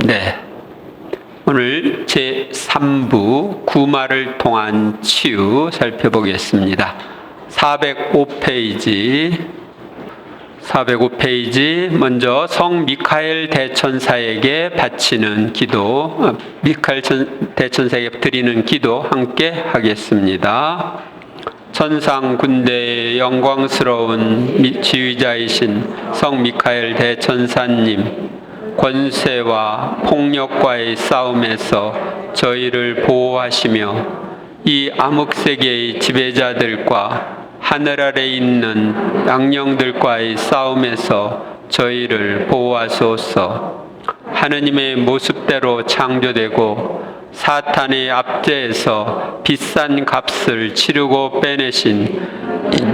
네, 오늘 제3부 구마를 통한 치유 살펴보겠습니다. 405페이지 먼저 성 미카엘 대천사에게 바치는 기도, 미카엘 대천사에게 드리는 기도 함께 하겠습니다. 천상 군대의 영광스러운 지휘자이신 성 미카엘 대천사님, 권세와 폭력과의 싸움에서 저희를 보호하시며 이 암흑세계의 지배자들과 하늘 아래 있는 양령들과의 싸움에서 저희를 보호하소서. 하느님의 모습대로 창조되고 사탄의 압제에서 비싼 값을 치르고 빼내신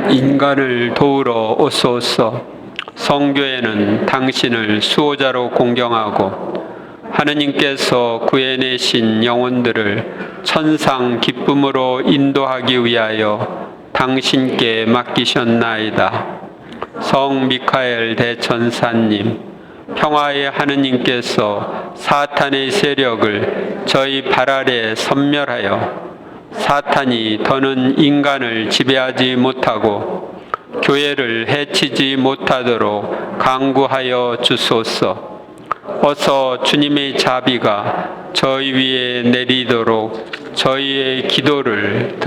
인간을 도우러 오소서. 성교회는 당신을 수호자로 공경하고 하느님께서 구해내신 영혼들을 천상 기쁨으로 인도하기 위하여 당신께 맡기셨나이다. 성 미카엘 대천사님, 평화의 하느님께서 사탄의 세력을 저희 발 아래 섬멸하여 사탄이 더는 인간을 지배하지 못하고 교회를 해치지 못하도록 강구하여 주소서. 어서 주님의 자비가 저희 위에 내리도록 저희의 기도를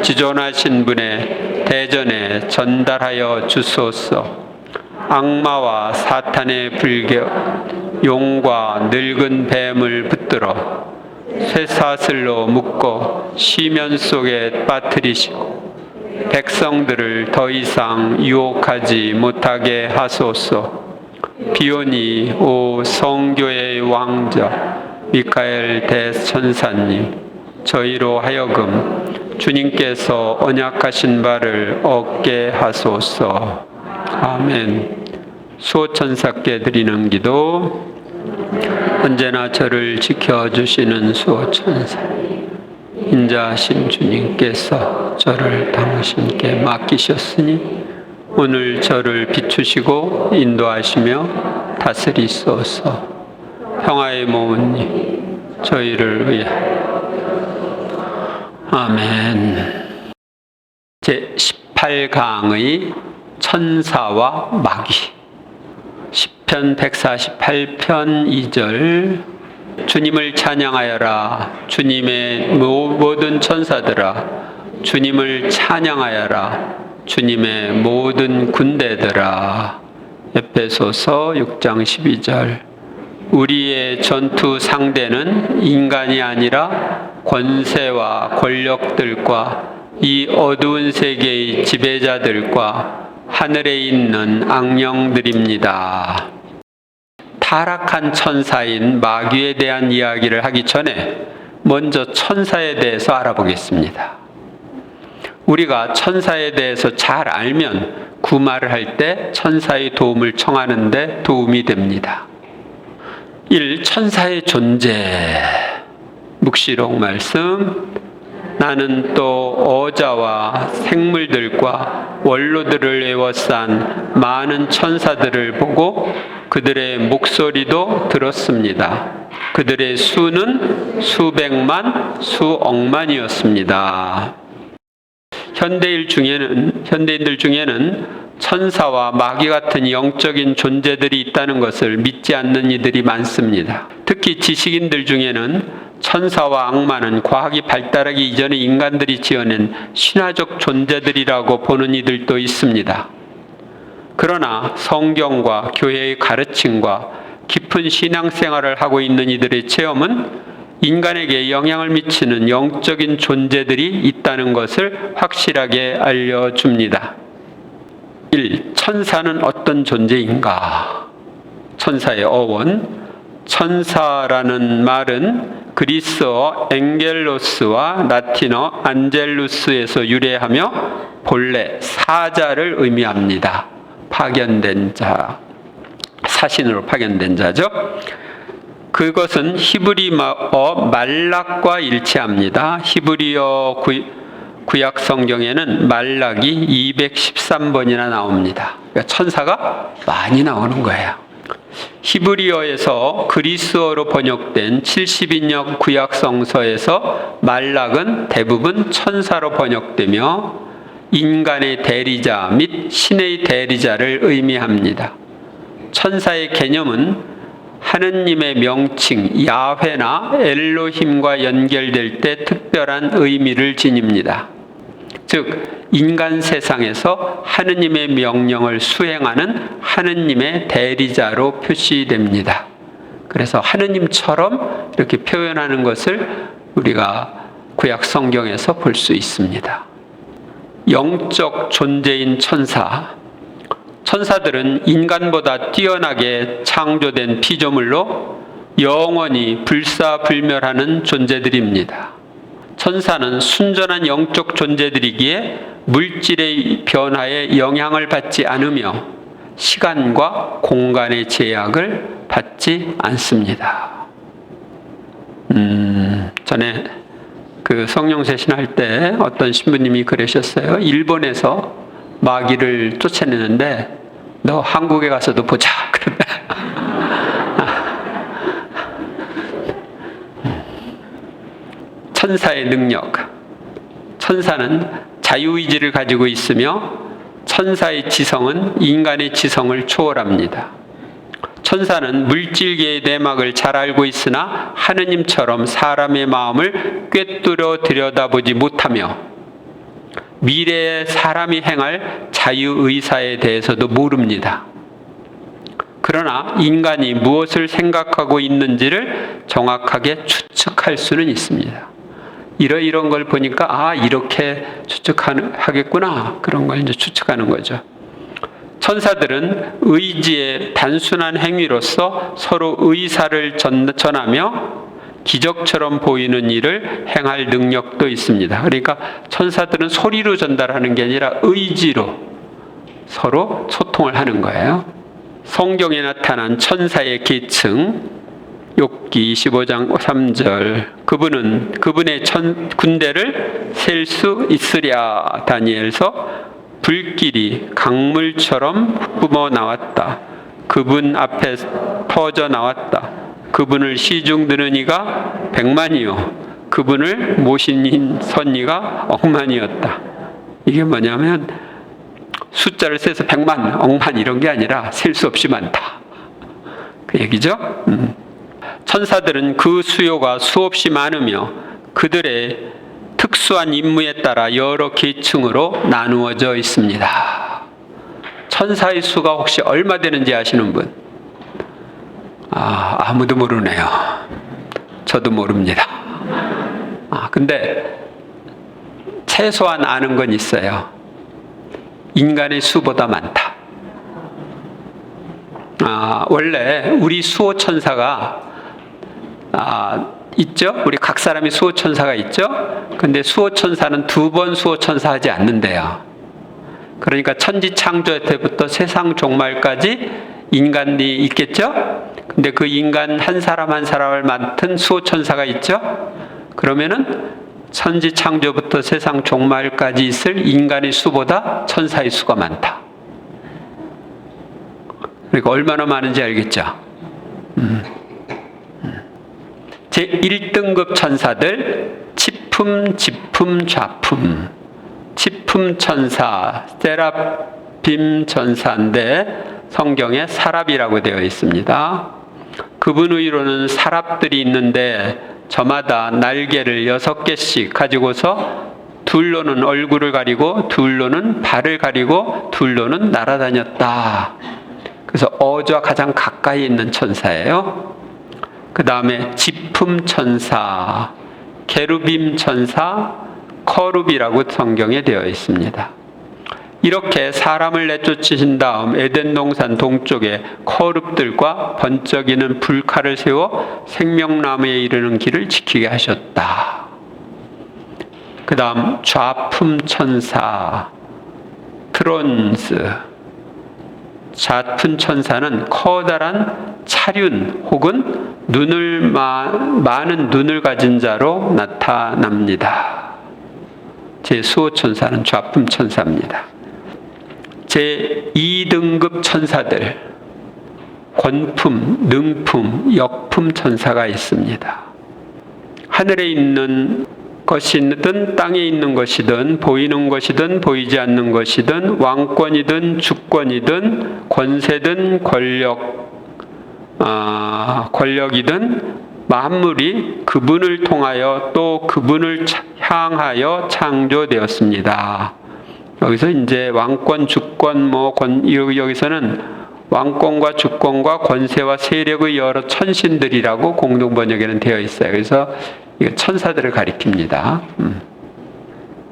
지존하신 분의 대전에 전달하여 주소서. 악마와 사탄의 불교, 용과 늙은 뱀을 붙들어 쇠사슬로 묶어 시면 속에 빠뜨리시고 백성들을 더 이상 유혹하지 못하게 하소서. 비오니 오 성교의 왕자 미카엘 대천사님, 저희로 하여금 주님께서 언약하신 바를 얻게 하소서. 아멘. 수호천사께 드리는 기도. 언제나 저를 지켜주시는 수호천사, 인자하신 주님께서 저를 당신께 맡기셨으니 오늘 저를 비추시고 인도하시며 다스리소서. 평화의 모으님, 저희를 위해. 아멘. 제18강의 천사와 마귀. 시편 148편 2절. 주님을 찬양하여라. 주님의 모든 천사들아, 주님을 찬양하여라. 주님의 모든 군대들아. 에베소서 6장 12절. 우리의 전투 상대는 인간이 아니라 권세와 권력들과 이 어두운 세계의 지배자들과 하늘에 있는 악령들입니다. 타락한 천사인 마귀에 대한 이야기를 하기 전에 먼저 천사에 대해서 알아보겠습니다. 우리가 천사에 대해서 잘 알면 구마를 할 때 천사의 도움을 청하는 데 도움이 됩니다. 1. 천사의 존재. 묵시록 말씀. 나는 또 어자와 생물들과 원로들을 에워싼 많은 천사들을 보고 그들의 목소리도 들었습니다. 그들의 수는 수백만, 수억만이었습니다. 현대인들 중에는 천사와 마귀 같은 영적인 존재들이 있다는 것을 믿지 않는 이들이 많습니다. 특히 지식인들 중에는 천사와 악마는 과학이 발달하기 이전에 인간들이 지어낸 신화적 존재들이라고 보는 이들도 있습니다. 그러나 성경과 교회의 가르침과 깊은 신앙생활을 하고 있는 이들의 체험은 인간에게 영향을 미치는 영적인 존재들이 있다는 것을 확실하게 알려줍니다. 1. 천사는 어떤 존재인가? 천사의 어원. 천사라는 말은 그리스어 엥겔로스와 라틴어 안젤루스에서 유래하며 본래 사자를 의미합니다. 파견된 자, 사신으로 파견된 자죠. 그것은 히브리어 말락과 일치합니다. 히브리어 구약 성경에는 말락이 213번이나 나옵니다. 그러니까 천사가 많이 나오는 거예요. 히브리어에서 그리스어로 번역된 70인역 구약성서에서 말락은 대부분 천사로 번역되며 인간의 대리자 및 신의 대리자를 의미합니다. 천사의 개념은 하느님의 명칭 야훼나 엘로힘과 연결될 때 특별한 의미를 지닙니다. 즉 인간 세상에서 하느님의 명령을 수행하는 하느님의 대리자로 표시됩니다. 그래서 하느님처럼 이렇게 표현하는 것을 우리가 구약 성경에서 볼 수 있습니다. 영적 존재인 천사. 천사들은 인간보다 뛰어나게 창조된 피조물로 영원히 불사불멸하는 존재들입니다. 천사는 순전한 영적 존재들이기에 물질의 변화에 영향을 받지 않으며 시간과 공간의 제약을 받지 않습니다. 전에 그 성령세신 할 때 어떤 신부님이 그러셨어요. 일본에서 마귀를 쫓아내는데 너 한국에 가서도 보자. 그런데 천사의 능력. 천사는 자유의지를 가지고 있으며 천사의 지성은 인간의 지성을 초월합니다. 천사는 물질계의 내막을 잘 알고 있으나 하느님처럼 사람의 마음을 꿰뚫어 들여다보지 못하며 미래에 사람이 행할 자유의사에 대해서도 모릅니다. 그러나 인간이 무엇을 생각하고 있는지를 정확하게 추측할 수는 있습니다. 이런 걸 보니까 이렇게 추측하겠구나. 그런 걸 이제 추측하는 거죠. 천사들은 의지의 단순한 행위로서 서로 의사를 전하며 기적처럼 보이는 일을 행할 능력도 있습니다. 그러니까 천사들은 소리로 전달하는 게 아니라 의지로 서로 소통을 하는 거예요. 성경에 나타난 천사의 계층, 욥기 25장 3절, 그분의 군대를 셀 수 있으랴. 다니엘서 불길이 강물처럼 뿜어 나왔다. 그분 앞에 터져 나왔다. 그분을 시중드는 이가 100만이요 그분을 모신 선이가 억만이었다. 이게 뭐냐면 숫자를 세서 100만, 억만 이런 게 아니라 셀 수 없이 많다. 그 얘기죠. 천사들은 그 수요가 수없이 많으며 그들의 특수한 임무에 따라 여러 계층으로 나누어져 있습니다. 천사의 수가 혹시 얼마 되는지 아시는 분? 아무도 모르네요. 저도 모릅니다. 근데 최소한 아는 건 있어요. 인간의 수보다 많다. 원래 우리 수호천사가 있죠? 우리 각 사람이 수호천사가 있죠? 근데 수호천사는 2번 수호천사 하지 않는데요. 그러니까 천지창조 때부터 세상 종말까지 인간이 있겠죠? 근데 그 인간 한 사람 한 사람을 맡은 수호천사가 있죠? 그러면은 천지창조부터 세상 종말까지 있을 인간의 수보다 천사의 수가 많다. 그러니까 얼마나 많은지 알겠죠? 제1등급 천사들, 치품, 지품, 좌품. 치품 천사, 세라핌 천사인데 성경에 사랍이라고 되어 있습니다. 그분 의로는 사랍들이 있는데 저마다 날개를 6개씩 가지고서 둘로는 얼굴을 가리고 둘로는 발을 가리고 둘로는 날아다녔다. 그래서 어조와 가장 가까이 있는 천사예요. 그 다음에 지품 천사, 게루빔 천사, 커룹이라고 성경에 되어 있습니다. 이렇게 사람을 내쫓으신 다음 에덴 동산 동쪽에 커룹들과 번쩍이는 불칼을 세워 생명나무에 이르는 길을 지키게 하셨다. 그 다음 좌품 천사, 트론스. 좌품 천사는 커다란 차륜 혹은 많은 눈을 가진 자로 나타납니다. 제 수호천사는 좌품 천사입니다. 제2등급 천사들, 권품, 능품, 역품 천사가 있습니다. 하늘에 있는 것이든 땅에 있는 것이든 보이는 것이든 보이지 않는 것이든 왕권이든 주권이든 권세든 권력이든 만물이 그분을 통하여 또 그분을 향하여 창조되었습니다. 여기서 이제 왕권, 주권, 여기서는 왕권과 주권과 권세와 세력의 여러 천신들이라고 공동 번역에는 되어 있어요. 그래서 이거 천사들을 가리킵니다.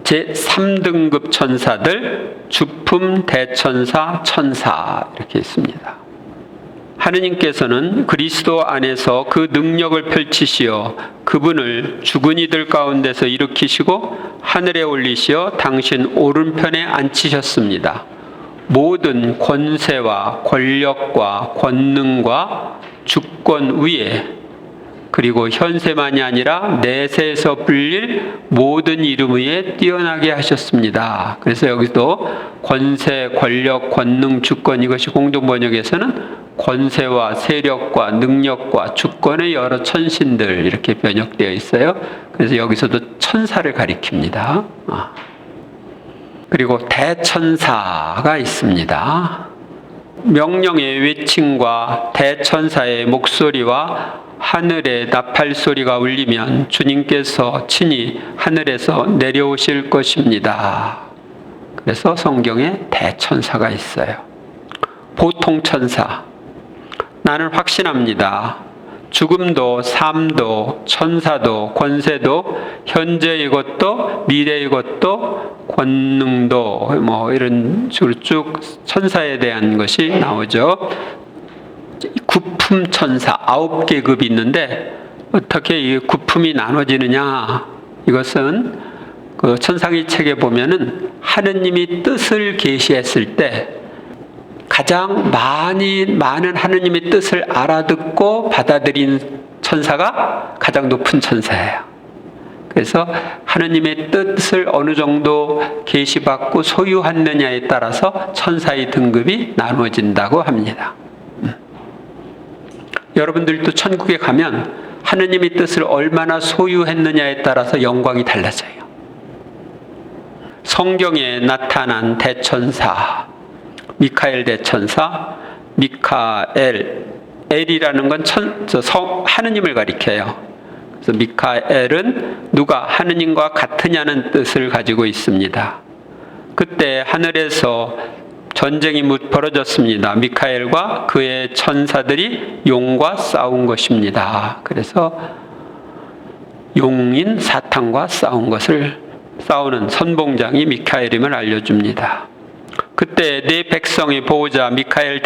제 3등급 천사들, 주품, 대천사, 천사 이렇게 있습니다. 하느님께서는 그리스도 안에서 그 능력을 펼치시어 그분을 죽은 이들 가운데서 일으키시고 하늘에 올리시어 당신 오른편에 앉히셨습니다. 모든 권세와 권력과 권능과 주권 위에 그리고 현세만이 아니라 내세에서 불릴 모든 이름 위에 뛰어나게 하셨습니다. 그래서 여기도 권세, 권력, 권능, 주권 이것이 공동번역에서는 권세와 세력과 능력과 주권의 여러 천신들 이렇게 번역되어 있어요. 그래서 여기서도 천사를 가리킵니다. 그리고 대천사가 있습니다. 명령의 외침과 대천사의 목소리와 하늘의 나팔 소리가 울리면 주님께서 친히 하늘에서 내려오실 것입니다. 그래서 성경에 대천사가 있어요. 보통 천사. 나는 확신합니다. 죽음도 삶도 천사도 권세도 현재의 것도 미래의 것도 권능도 이런 식으로 쭉 천사에 대한 것이 나오죠. 구품 천사 9계급이 있는데 어떻게 이 구품이 나눠지느냐? 이것은 그 천상의 책에 보면은 하느님이 뜻을 계시했을 때 가장 많은 하느님의 뜻을 알아듣고 받아들인 천사가 가장 높은 천사예요. 그래서 하느님의 뜻을 어느 정도 계시받고 소유했느냐에 따라서 천사의 등급이 나누어진다고 합니다. 여러분들도 천국에 가면 하느님의 뜻을 얼마나 소유했느냐에 따라서 영광이 달라져요. 성경에 나타난 대천사 미카엘 대천사, 엘이라는 건 하느님을 가리켜요. 그래서 미카엘은 누가 하느님과 같으냐는 뜻을 가지고 있습니다. 그때 하늘에서 전쟁이 벌어졌습니다. 미카엘과 그의 천사들이 용과 싸운 것입니다. 그래서 용인 사탄과 싸우는 선봉장이 미카엘임을 알려줍니다. 그때 내 백성의 보호자 미카엘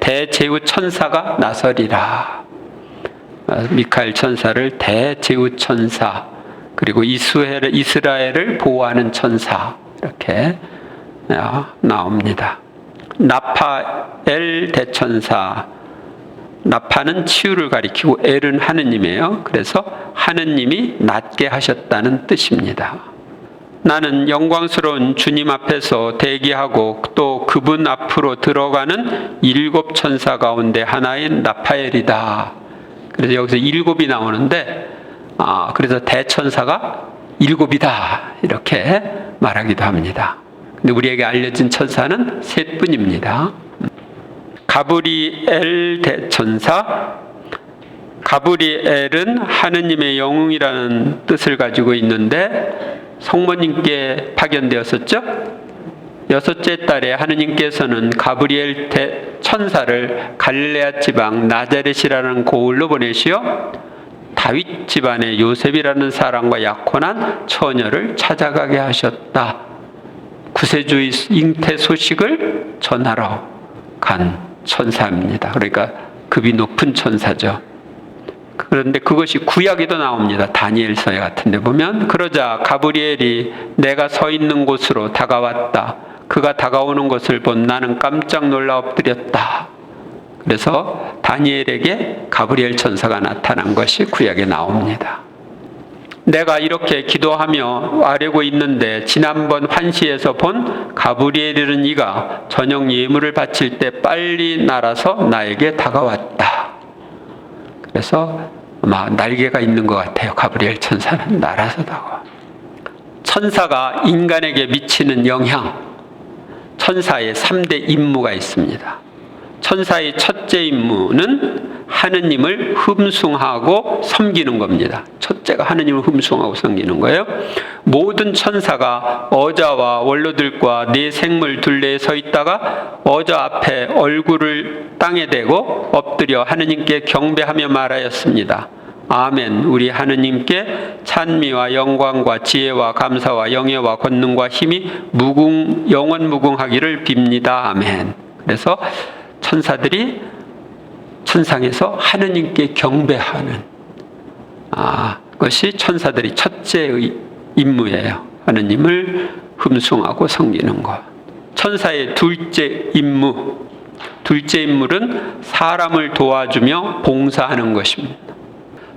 대제후 천사가 나서리라. 미카엘 천사를 대제후 천사, 그리고 이스라엘을 보호하는 천사 이렇게 나옵니다. 나파엘 대천사, 나파는 치유를 가리키고 엘은 하느님이에요. 그래서 하느님이 낫게 하셨다는 뜻입니다. 나는 영광스러운 주님 앞에서 대기하고 또 그분 앞으로 들어가는 7 천사 가운데 하나인 나파엘이다. 그래서 여기서 7이 나오는데 그래서 대천사가 7이다 이렇게 말하기도 합니다. 근데 우리에게 알려진 천사는 3분입니다. 가브리엘 대천사. 가브리엘은 하느님의 영웅이라는 뜻을 가지고 있는데 성모님께 파견되었었죠. 6째 달에 하느님께서는 가브리엘 천사를 갈릴레아 지방 나자렛이라는 고을로 보내시어 다윗 집안의 요셉이라는 사람과 약혼한 처녀를 찾아가게 하셨다. 구세주의 잉태 소식을 전하러 간 천사입니다. 그러니까 급이 높은 천사죠. 그런데 그것이 구약에도 나옵니다. 다니엘서에 같은 데 보면 그러자 가브리엘이 내가 서 있는 곳으로 다가왔다. 그가 다가오는 것을 본 나는 깜짝 놀라 엎드렸다. 그래서 다니엘에게 가브리엘 천사가 나타난 것이 구약에 나옵니다. 내가 이렇게 기도하며 아뢰고 있는데 지난번 환시에서 본 가브리엘이라는 이가 저녁 예물을 바칠 때 빨리 날아서 나에게 다가왔다. 그래서 아마 날개가 있는 것 같아요. 가브리엘 천사는 날아서 다가와. 천사가 인간에게 미치는 영향, 천사의 3대 임무가 있습니다. 천사의 첫째 임무는 하느님을 흠숭하고 섬기는 겁니다. 첫째가 하느님을 흠숭하고 섬기는 거예요. 모든 천사가 어자와 원로들과 네 생물 둘레에 서 있다가 어자 앞에 얼굴을 땅에 대고 엎드려 하느님께 경배하며 말하였습니다. 아멘. 우리 하느님께 찬미와 영광과 지혜와 감사와 영예와 권능과 힘이 영원 무궁하기를 빕니다. 아멘. 그래서 천사들이 천상에서 하느님께 경배하는 것이 천사들이 첫째의 임무예요. 하느님을 흠숭하고 섬기는 것. 천사의 둘째 임무는 사람을 도와주며 봉사하는 것입니다.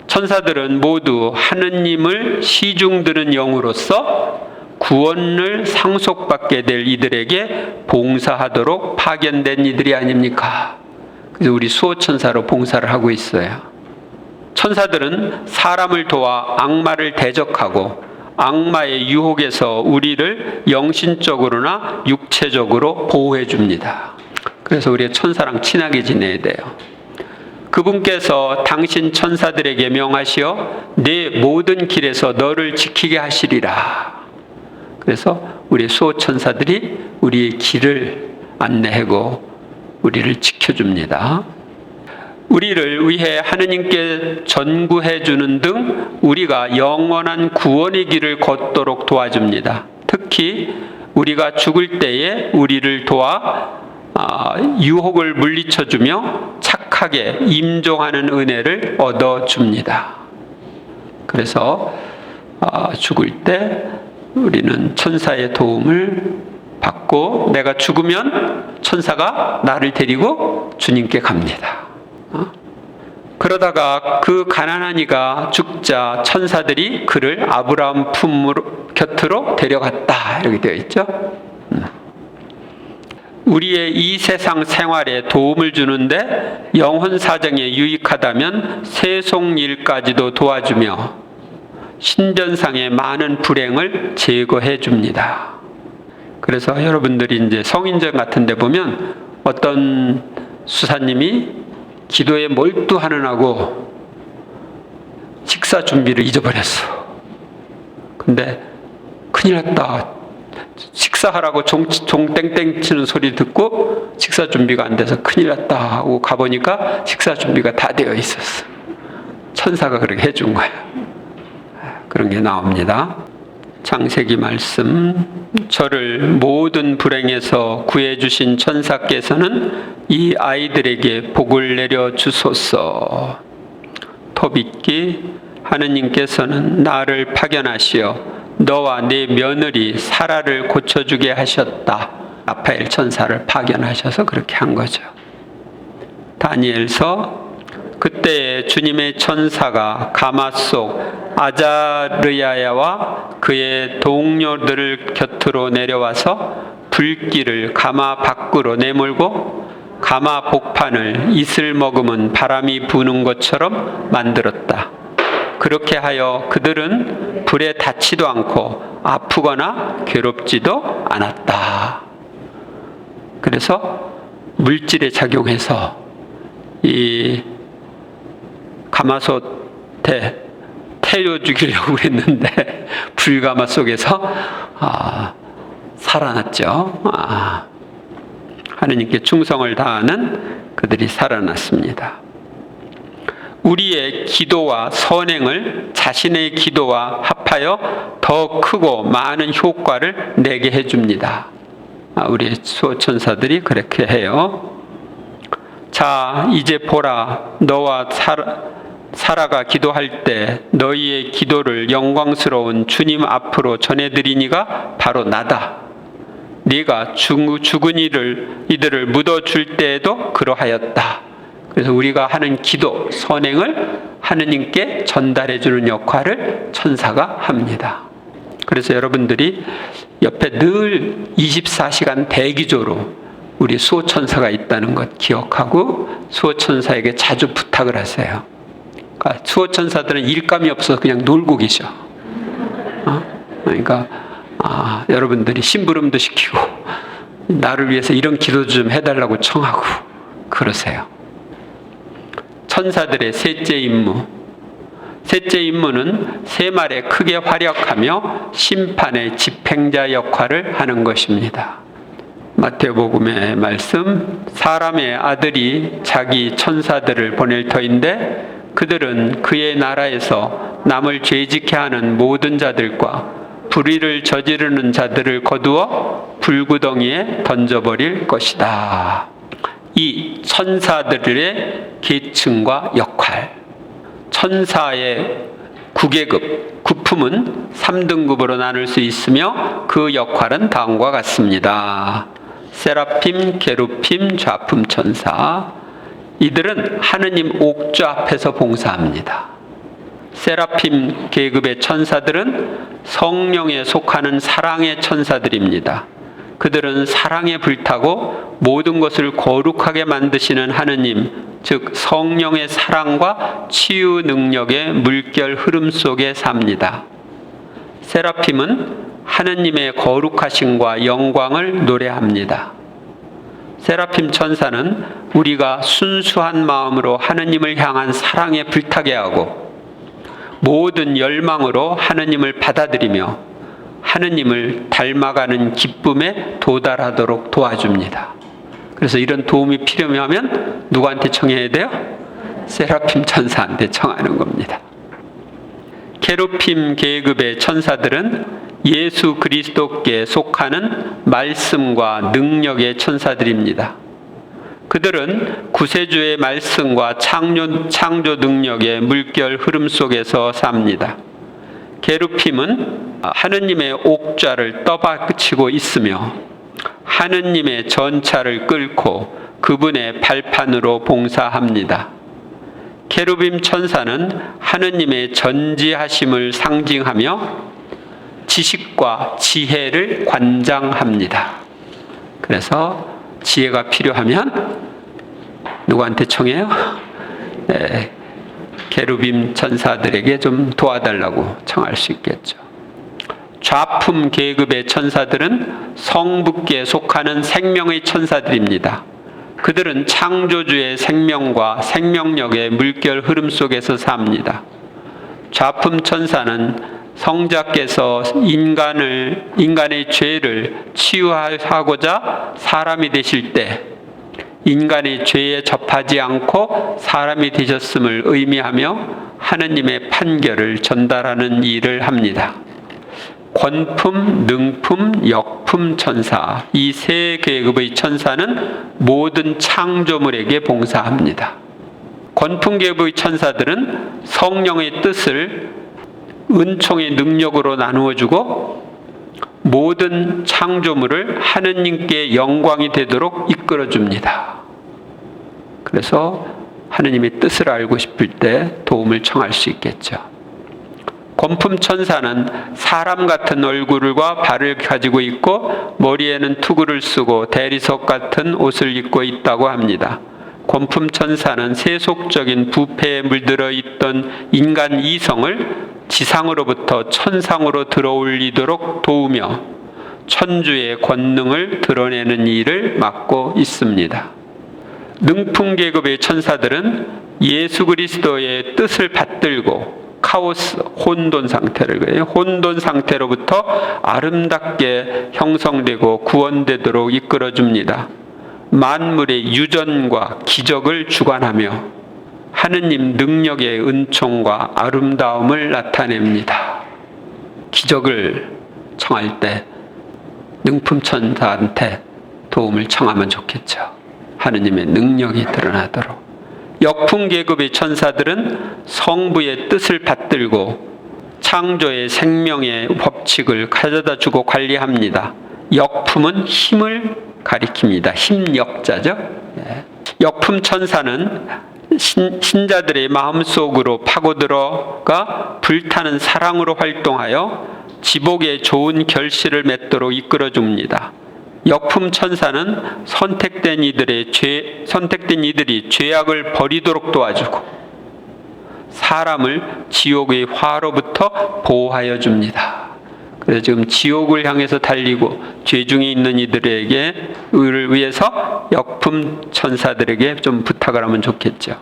천사들은 모두 하느님을 시중드는 영으로서 구원을 상속받게 될 이들에게 봉사하도록 파견된 이들이 아닙니까? 그래서 우리 수호천사로 봉사를 하고 있어요. 천사들은 사람을 도와 악마를 대적하고 악마의 유혹에서 우리를 영신적으로나 육체적으로 보호해 줍니다. 그래서 우리가 천사랑 친하게 지내야 돼요. 그분께서 당신 천사들에게 명하시어 내 모든 길에서 너를 지키게 하시리라. 그래서 우리 수호천사들이 우리의 길을 안내하고 우리를 지켜줍니다. 우리를 위해 하느님께 전구해 주는 등 우리가 영원한 구원의 길을 걷도록 도와줍니다. 특히 우리가 죽을 때에 우리를 도와 유혹을 물리쳐주며 착하게 임종하는 은혜를 얻어줍니다. 그래서 죽을 때 우리는 천사의 도움을 받고 내가 죽으면 천사가 나를 데리고 주님께 갑니다. 그러다가 그 가난한 이가 죽자 천사들이 그를 아브라함 곁으로 데려갔다. 이렇게 되어 있죠. 우리의 이 세상 생활에 도움을 주는데 영혼 사정에 유익하다면 세속 일까지도 도와주며 신변상의 많은 불행을 제거해 줍니다. 그래서 여러분들이 이제 성인전 같은 데 보면 어떤 수사님이 기도에 몰두하느라고 식사 준비를 잊어버렸어. 근데 큰일 났다. 식사하라고 종 땡땡 치는 소리 듣고 식사 준비가 안 돼서 큰일 났다 하고 가보니까 식사 준비가 다 되어 있었어. 천사가 그렇게 해준 거야. 그런 게 나옵니다. 창세기 말씀, 저를 모든 불행에서 구해주신 천사께서는 이 아이들에게 복을 내려 주소서. 토빗기, 하느님께서는 나를 파견하시어 너와 네 며느리 사라를 고쳐주게 하셨다. 라파엘 천사를 파견하셔서 그렇게 한 거죠. 다니엘서, 그때 주님의 천사가 가마 속 아자르야와 그의 동료들 곁으로 내려와서 불길을 가마 밖으로 내몰고 가마 복판을 이슬 머금은 바람이 부는 것처럼 만들었다. 그렇게 하여 그들은 불에 닿지도 않고 아프거나 괴롭지도 않았다. 그래서 물질에 작용해서 이 가마솥에 태워 죽이려고 했는데 불가마 속에서 살아났죠. 하느님께 충성을 다하는 그들이 살아났습니다. 우리의 기도와 선행을 자신의 기도와 합하여 더 크고 많은 효과를 내게 해줍니다. 우리 수호천사들이 그렇게 해요. 자, 이제 보라, 너와 사라가 기도할 때 너희의 기도를 영광스러운 주님 앞으로 전해드리니가 바로 나다. 네가 죽은 이들을 묻어줄 때에도 그러하였다. 그래서 우리가 하는 기도, 선행을 하느님께 전달해 주는 역할을 천사가 합니다. 그래서 여러분들이 옆에 늘 24시간 대기조로 우리 수호천사가 있다는 것 기억하고 수호천사에게 자주 부탁을 하세요. 그러니까 수호천사들은 일감이 없어서 그냥 놀고 계셔. 그러니까 여러분들이 심부름도 시키고 나를 위해서 이런 기도 좀 해달라고 청하고 그러세요. 천사들의 셋째 임무. 셋째 임무는 세말에 크게 활약하며 심판의 집행자 역할을 하는 것입니다. 마태복음의 말씀, 사람의 아들이 자기 천사들을 보낼 터인데 그들은 그의 나라에서 남을 죄짓게 하는 모든 자들과 불의를 저지르는 자들을 거두어 불구덩이에 던져버릴 것이다. 이 천사들의 계층과 역할. 천사의 구계급, 구품은 3등급으로 나눌 수 있으며 그 역할은 다음과 같습니다. 세라핌, 게루핌, 좌품 천사. 이들은 하느님 옥좌 앞에서 봉사합니다. 세라핌 계급의 천사들은 성령에 속하는 사랑의 천사들입니다. 그들은 사랑에 불타고 모든 것을 거룩하게 만드시는 하느님, 즉 성령의 사랑과 치유 능력의 물결 흐름 속에 삽니다. 세라핌은 하느님의 거룩하심과 영광을 노래합니다. 세라핌 천사는 우리가 순수한 마음으로 하느님을 향한 사랑에 불타게 하고 모든 열망으로 하느님을 받아들이며 하느님을 닮아가는 기쁨에 도달하도록 도와줍니다. 그래서 이런 도움이 필요하면 누구한테 청해야 돼요? 세라핌 천사한테 청하는 겁니다. 게루핌 계급의 천사들은 예수 그리스도께 속하는 말씀과 능력의 천사들입니다. 그들은 구세주의 말씀과 창조 능력의 물결 흐름 속에서 삽니다. 게루핌은 하느님의 옥좌를 떠받치고 있으며 하느님의 전차를 끌고 그분의 발판으로 봉사합니다. 게루빔 천사는 하느님의 전지하심을 상징하며 지식과 지혜를 관장합니다. 그래서 지혜가 필요하면 누구한테 청해요? 네, 게루빔 천사들에게 좀 도와달라고 청할 수 있겠죠. 좌품 계급의 천사들은 성부께 속하는 생명의 천사들입니다. 그들은 창조주의 생명과 생명력의 물결 흐름 속에서 삽니다. 좌품 천사는 성자께서 인간의 죄를 치유하고자 사람이 되실 때 인간의 죄에 접하지 않고 사람이 되셨음을 의미하며 하느님의 판결을 전달하는 일을 합니다. 권품, 능품, 역품 천사, 이 세 계급의 천사는 모든 창조물에게 봉사합니다. 권품 계급의 천사들은 성령의 뜻을 은총의 능력으로 나누어주고 모든 창조물을 하느님께 영광이 되도록 이끌어줍니다. 그래서 하느님의 뜻을 알고 싶을 때 도움을 청할 수 있겠죠. 권품 천사는 사람 같은 얼굴과 발을 가지고 있고 머리에는 투구를 쓰고 대리석 같은 옷을 입고 있다고 합니다. 권품 천사는 세속적인 부패에 물들어 있던 인간 이성을 지상으로부터 천상으로 들어올리도록 도우며 천주의 권능을 드러내는 일을 맡고 있습니다. 능품 계급의 천사들은 예수 그리스도의 뜻을 받들고 카오스, 혼돈 상태를 그래요. 혼돈 상태로부터 아름답게 형성되고 구원되도록 이끌어줍니다. 만물의 유전과 기적을 주관하며 하느님 능력의 은총과 아름다움을 나타냅니다. 기적을 청할 때 능품 천사한테 도움을 청하면 좋겠죠. 하느님의 능력이 드러나도록. 역품 계급의 천사들은 성부의 뜻을 받들고 창조의 생명의 법칙을 가져다 주고 관리합니다. 역품은 힘을 가리킵니다. 힘역자죠. 역품 천사는 신자들의 마음속으로 파고들어가 불타는 사랑으로 활동하여 지복에 좋은 결실을 맺도록 이끌어줍니다. 역품 천사는 선택된 이들이 죄악을 버리도록 도와주고 사람을 지옥의 화로부터 보호하여 줍니다. 그래서 지금 지옥을 향해서 달리고 죄 중에 있는 이들을 위해서 역품 천사들에게 좀 부탁을 하면 좋겠죠.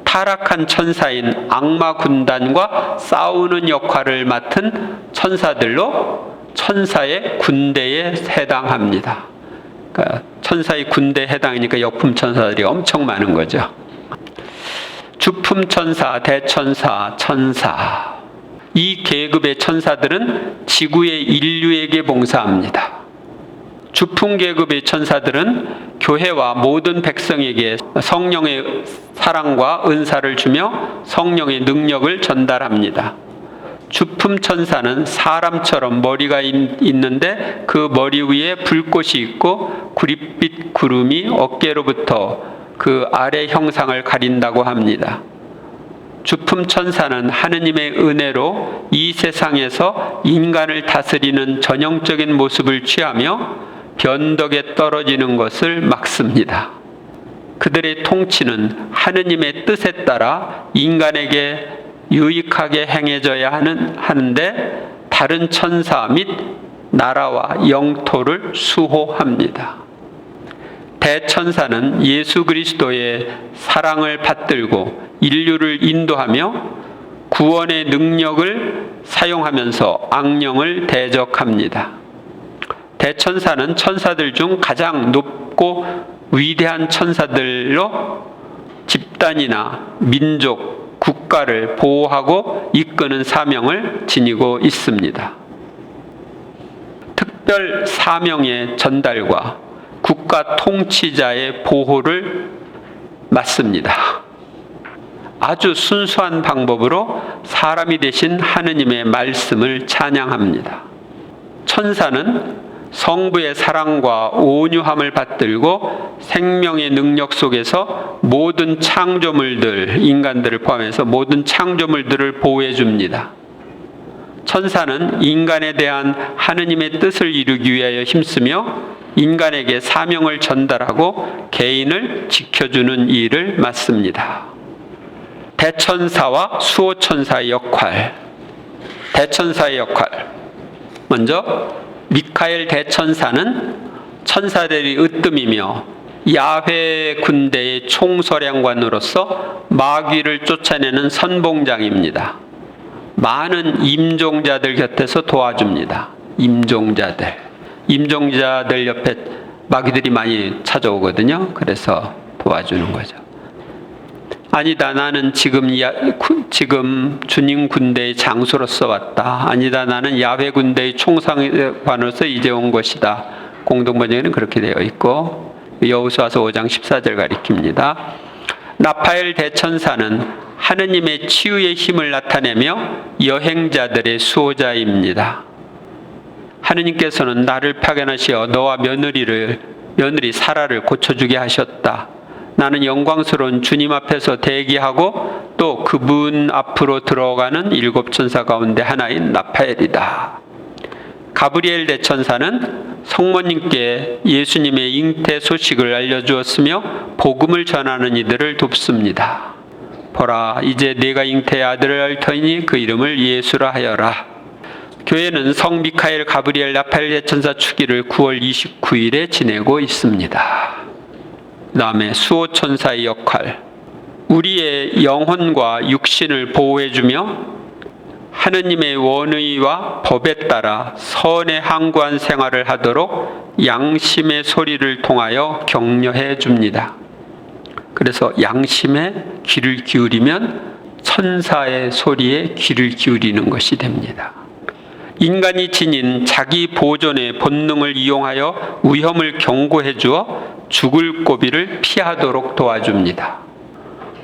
타락한 천사인 악마 군단과 싸우는 역할을 맡은 천사들로 천사의 군대에 해당합니다. 그러니까 천사의 군대에 해당이니까 역품 천사들이 엄청 많은 거죠. 주품 천사, 대천사, 천사. 이 계급의 천사들은 지구의 인류에게 봉사합니다. 주품 계급의 천사들은 교회와 모든 백성에게 성령의 사랑과 은사를 주며 성령의 능력을 전달합니다. 주품 천사는 사람처럼 머리가 있는데 그 머리 위에 불꽃이 있고 구릿빛 구름이 어깨로부터 그 아래 형상을 가린다고 합니다. 주품 천사는 하느님의 은혜로 이 세상에서 인간을 다스리는 전형적인 모습을 취하며 변덕에 떨어지는 것을 막습니다. 그들의 통치는 하느님의 뜻에 따라 인간에게 유익하게 행해져야 하는데 다른 천사 및 나라와 영토를 수호합니다. 대천사는 예수 그리스도의 사랑을 받들고 인류를 인도하며 구원의 능력을 사용하면서 악령을 대적합니다. 대천사는 천사들 중 가장 높고 위대한 천사들로 집단이나 민족, 국가를 보호하고 이끄는 사명을 지니고 있습니다. 특별 사명의 전달과 국가 통치자의 보호를 맡습니다. 아주 순수한 방법으로 사람이 되신 하느님의 말씀을 찬양합니다. 천사는 성부의 사랑과 온유함을 받들고 생명의 능력 속에서 모든 창조물들, 인간들을 포함해서 모든 창조물들을 보호해 줍니다. 천사는 인간에 대한 하느님의 뜻을 이루기 위하여 힘쓰며 인간에게 사명을 전달하고 개인을 지켜주는 일을 맡습니다. 대천사와 수호천사의 역할. 대천사의 역할. 먼저 미카엘 대천사는 천사들이 으뜸이며 야훼 군대의 총서량관으로서 마귀를 쫓아내는 선봉장입니다. 많은 임종자들 곁에서 도와줍니다. 임종자들 옆에 마귀들이 많이 찾아오거든요. 그래서 도와주는 거죠. 아니다, 나는 지금 주님 군대의 장수로서 왔다. 아니다, 나는 야훼 군대의 총상관으로서 이제 온 것이다. 공동번역에는 그렇게 되어 있고 여호수아서 5장 14절 가리킵니다. 라파엘 대천사는 하느님의 치유의 힘을 나타내며 여행자들의 수호자입니다. 하느님께서는 나를 파견하시어 너와 며느리 사라를 고쳐주게 하셨다. 나는 영광스러운 주님 앞에서 대기하고 또 그분 앞으로 들어가는 7 천사 가운데 하나인 라파엘이다. 가브리엘 대천사는 성모님께 예수님의 잉태 소식을 알려주었으며 복음을 전하는 이들을 돕습니다. 보라, 이제 네가 잉태의 아들을 알 터이니 그 이름을 예수라 하여라. 교회는 성 미카엘, 가브리엘, 라파엘 대천사 축일을 9월 29일에 지내고 있습니다. 그 다음에 수호천사의 역할. 우리의 영혼과 육신을 보호해주며 하느님의 원의와 법에 따라 선에 항구한 생활을 하도록 양심의 소리를 통하여 격려해 줍니다. 그래서 양심에 귀를 기울이면 천사의 소리에 귀를 기울이는 것이 됩니다. 인간이 지닌 자기 보존의 본능을 이용하여 위험을 경고해 주어 죽을 고비를 피하도록 도와줍니다.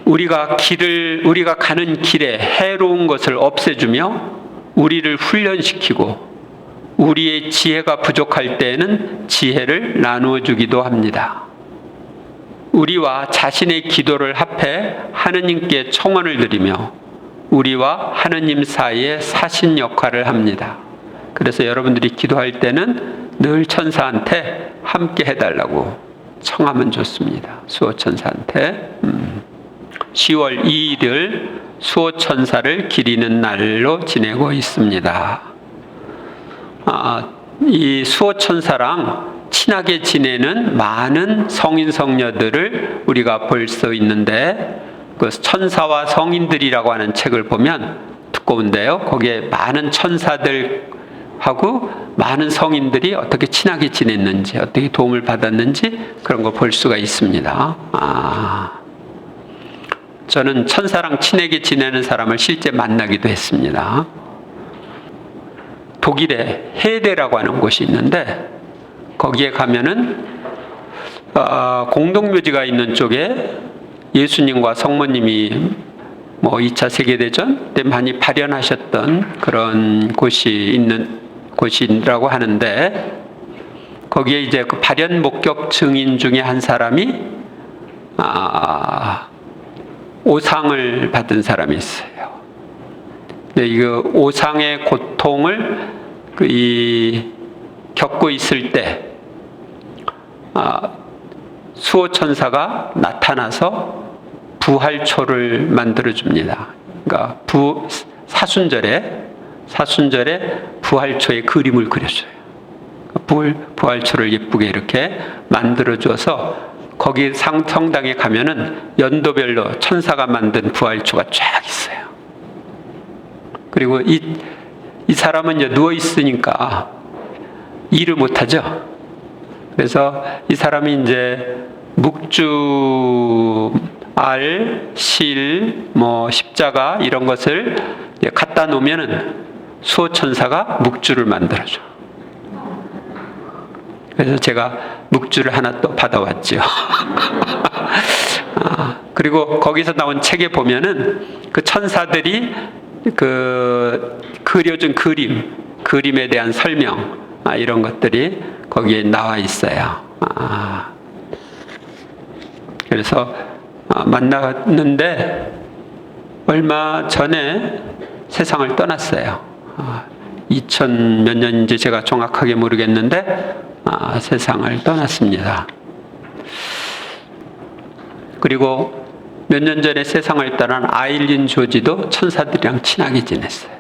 우리가 가는 길에 해로운 것을 없애주며 우리를 훈련시키고 우리의 지혜가 부족할 때에는 지혜를 나누어 주기도 합니다. 우리와 자신의 기도를 합해 하느님께 청원을 드리며 우리와 하느님 사이에 사신 역할을 합니다. 그래서 여러분들이 기도할 때는 늘 천사한테 함께 해달라고 청하면 좋습니다. 수호천사한테. 10월 2일을 수호천사를 기리는 날로 지내고 있습니다. 이 수호천사랑 친하게 지내는 많은 성인 성녀들을 우리가 볼 수 있는데, 그 천사와 성인들이라고 하는 책을 보면 두꺼운데요, 거기에 많은 천사들하고 많은 성인들이 어떻게 친하게 지냈는지, 어떻게 도움을 받았는지 그런 거 볼 수가 있습니다. 저는 천사랑 친하게 지내는 사람을 실제 만나기도 했습니다. 독일에 헤데라고 하는 곳이 있는데, 거기에 가면은 공동묘지가 있는 쪽에 예수님과 성모님이 2차 세계대전 때 많이 발현하셨던 그런 곳이 있는 곳이라고 하는데, 거기에 이제 그 발현 목격 증인 중에 한 사람이 오상을 받은 사람이 있어요. 근데 이 오상의 고통을 겪고 있을 때 수호천사가 나타나서 부활초를 만들어 줍니다. 그러니까 사순절에 부활초의 그림을 그려줘요. 부활초를 예쁘게 이렇게 만들어 줘서 거기 성당에 가면은 연도별로 천사가 만든 부활초가 쫙 있어요. 그리고 이 사람은 이제 누워 있으니까 일을 못 하죠. 그래서 이 사람이 이제 묵주, 실, 십자가 이런 것을 갖다 놓으면은 수호천사가 묵주를 만들어줘. 그래서 제가 묵주를 하나 또 받아왔죠. 그리고 거기서 나온 책에 보면은 그 천사들이 그려준 그림에 대한 설명, 이런 것들이 거기에 나와 있어요. 그래서 만났는데 얼마 전에 세상을 떠났어요. 2000 몇 년인지 제가 정확하게 모르겠는데 세상을 떠났습니다. 그리고 몇 년 전에 세상을 떠난 아일린 조지도 천사들이랑 친하게 지냈어요.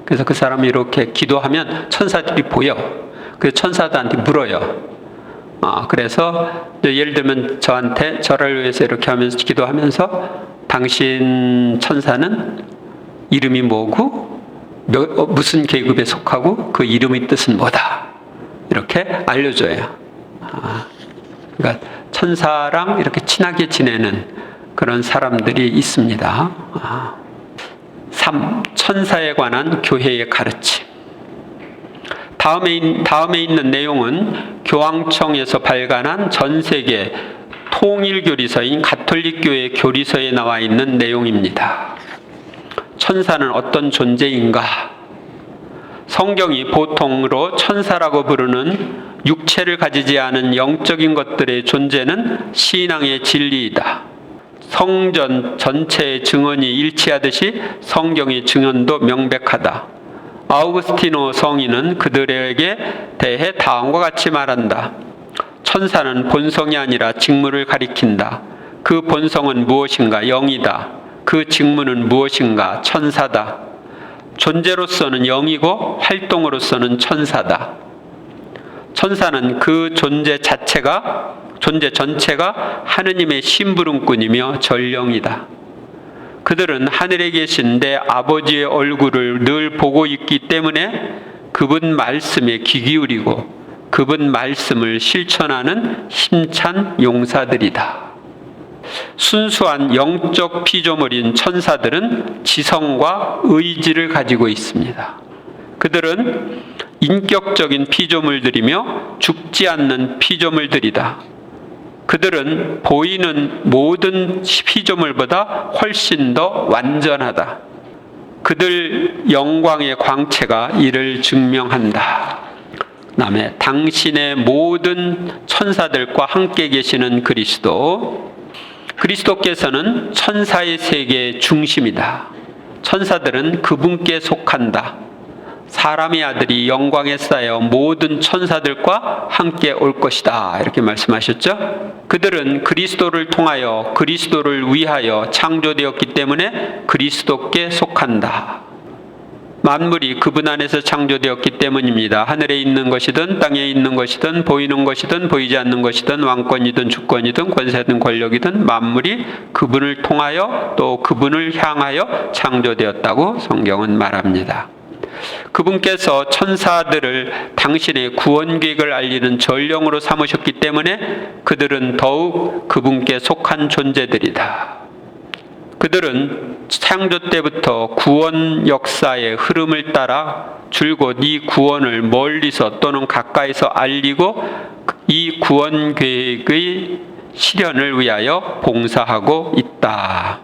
그래서 그 사람이 이렇게 기도하면 천사들이 보여. 그래서 천사들한테 물어요. 그래서 예를 들면 저를 위해서 이렇게 하면서 기도하면서 당신 천사는 이름이 뭐고 무슨 계급에 속하고 그 이름의 뜻은 뭐다, 이렇게 알려줘요. 그러니까 천사랑 이렇게 친하게 지내는 그런 사람들이 있습니다. 3. 천사에 관한 교회의 가르침. 다음에 있는 내용은 교황청에서 발간한 전 세계 통일 교리서인 가톨릭 교회 교리서에 나와 있는 내용입니다. 천사는 어떤 존재인가? 성경이 보통으로 천사라고 부르는 육체를 가지지 않은 영적인 것들의 존재는 신앙의 진리이다. 성전 전체의 증언이 일치하듯이 성경의 증언도 명백하다. 아우구스티노 성인은 그들에게 대해 다음과 같이 말한다. 천사는 본성이 아니라 직무를 가리킨다. 그 본성은 무엇인가? 영이다. 그 직무는 무엇인가? 천사다. 존재로서는 영이고 활동으로서는 천사다. 천사는 그 존재 전체가 하느님의 심부름꾼이며 전령이다. 그들은 하늘에 계신 내 아버지의 얼굴을 늘 보고 있기 때문에 그분 말씀에 귀 기울이고 그분 말씀을 실천하는 힘찬 용사들이다. 순수한 영적 피조물인 천사들은 지성과 의지를 가지고 있습니다. 그들은 인격적인 피조물들이며 죽지 않는 피조물들이다. 그들은 보이는 모든 피조물보다 훨씬 더 완전하다. 그들 영광의 광채가 이를 증명한다. 그다음에 당신의 모든 천사들과 함께 계시는 그리스도. 그리스도께서는 천사의 세계의 중심이다. 천사들은 그분께 속한다. 사람의 아들이 영광에 쌓여 모든 천사들과 함께 올 것이다. 이렇게 말씀하셨죠? 그들은 그리스도를 통하여 그리스도를 위하여 창조되었기 때문에 그리스도께 속한다. 만물이 그분 안에서 창조되었기 때문입니다. 하늘에 있는 것이든 땅에 있는 것이든 보이는 것이든 보이지 않는 것이든 왕권이든 주권이든 권세든 권력이든 만물이 그분을 통하여 또 그분을 향하여 창조되었다고 성경은 말합니다. 그분께서 천사들을 당신의 구원 계획을 알리는 전령으로 삼으셨기 때문에 그들은 더욱 그분께 속한 존재들이다. 그들은 창조 때부터 구원 역사의 흐름을 따라 줄곧 이 구원을 멀리서 또는 가까이서 알리고 이 구원 계획의 실현을 위하여 봉사하고 있다.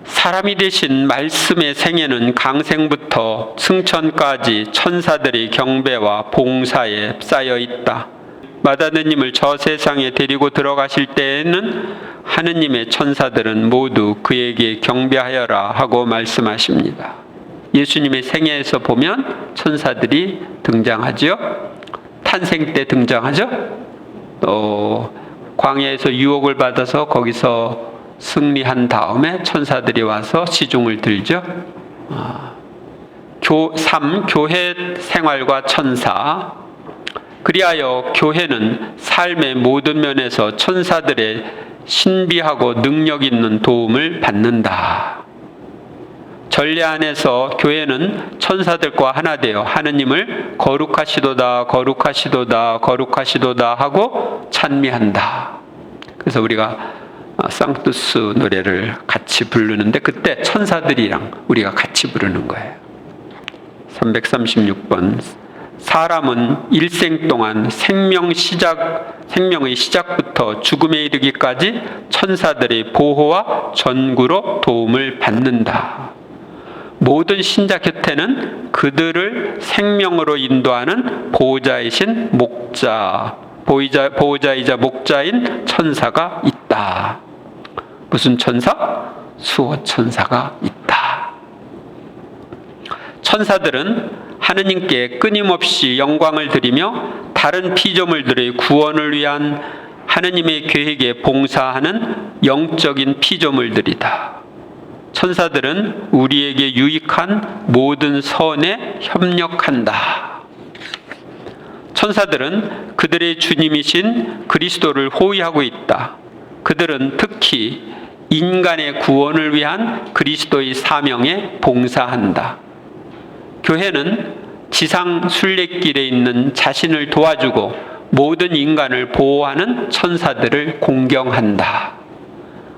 사람이 되신 말씀의 생애는 강생부터 승천까지 천사들의 경배와 봉사에 쌓여 있다. 마다느님을 저 세상에 데리고 들어가실 때에는 하느님의 천사들은 모두 그에게 경배하여라 하고 말씀하십니다. 예수님의 생애에서 보면 천사들이 등장하죠. 탄생 때 등장하죠. 또 광야에서 유혹을 받아서 거기서 승리한 다음에 천사들이 와서 시중을 들죠. 3. 교회 생활과 천사. 그리하여 교회는 삶의 모든 면에서 천사들의 신비하고 능력 있는 도움을 받는다. 전례 안에서 교회는 천사들과 하나 되어 하느님을 거룩하시도다 거룩하시도다 거룩하시도다 하고 찬미한다. 그래서 우리가 상투스 노래를 같이 부르는데 그때 천사들이랑 우리가 같이 부르는 거예요. 336번. 사람은 일생 동안 생명의 시작부터 죽음에 이르기까지 천사들의 보호와 전구로 도움을 받는다. 모든 신자 곁에는 그들을 생명으로 인도하는 보호자이신 보호자이자 목자인 천사가 있다. 무슨 천사? 수호천사가 있다. 천사들은 하느님께 끊임없이 영광을 드리며 다른 피조물들의 구원을 위한 하느님의 계획에 봉사하는 영적인 피조물들이다. 천사들은 우리에게 유익한 모든 선에 협력한다. 천사들은 그들의 주님이신 그리스도를 호위하고 있다. 그들은 특히 인간의 구원을 위한 그리스도의 사명에 봉사한다. 교회는 지상 순례길에 있는 자신을 도와주고 모든 인간을 보호하는 천사들을 공경한다.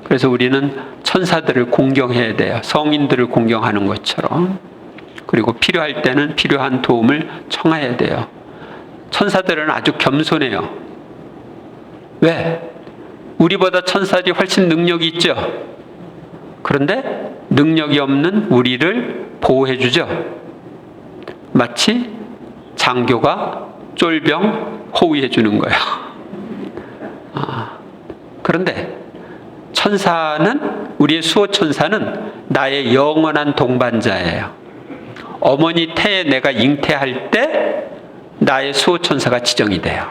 그래서 우리는 천사들을 공경해야 돼요. 성인들을 공경하는 것처럼. 그리고 필요할 때는 필요한 도움을 청해야 돼요. 천사들은 아주 겸손해요. 왜? 우리보다 천사들이 훨씬 능력이 있죠. 그런데 능력이 없는 우리를 보호해 주죠. 마치 장교가 쫄병 호위해 주는 거예요. 그런데 천사는, 우리의 수호천사는 나의 영원한 동반자예요. 어머니 태에 내가 잉태할 때 나의 수호천사가 지정이 돼요.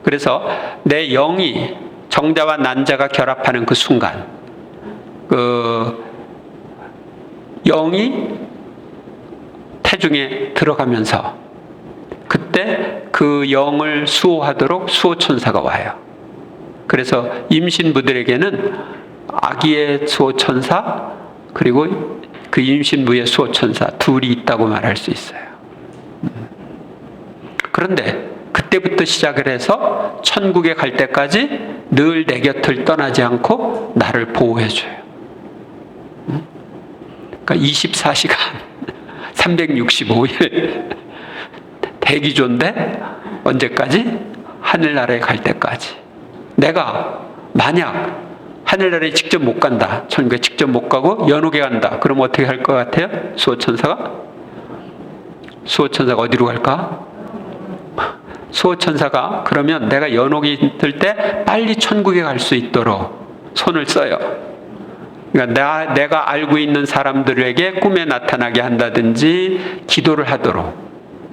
그래서 내 영이 정자와 난자가 결합하는 그 순간, 그 영이 태중에 들어가면서 그때 그 영을 수호하도록 수호천사가 와요. 그래서 임신부들에게는 아기의 수호천사 그리고 그 임신부의 수호천사 둘이 있다고 말할 수 있어요. 그런데 그때부터 시작을 해서 천국에 갈 때까지 늘 내 곁을 떠나지 않고 나를 보호해줘요. 그러니까 24시간 365일 대기조인데 언제까지? 하늘나라에 갈 때까지. 내가 만약 하늘나라에 직접 못 간다, 천국에 직접 못 가고 연옥에 간다, 그럼 어떻게 할 것 같아요? 수호천사가 어디로 갈까? 수호천사가 그러면 내가 연옥에 있을 때 빨리 천국에 갈 수 있도록 손을 써요. 그러니까 내가 알고 있는 사람들에게 꿈에 나타나게 한다든지 기도를 하도록,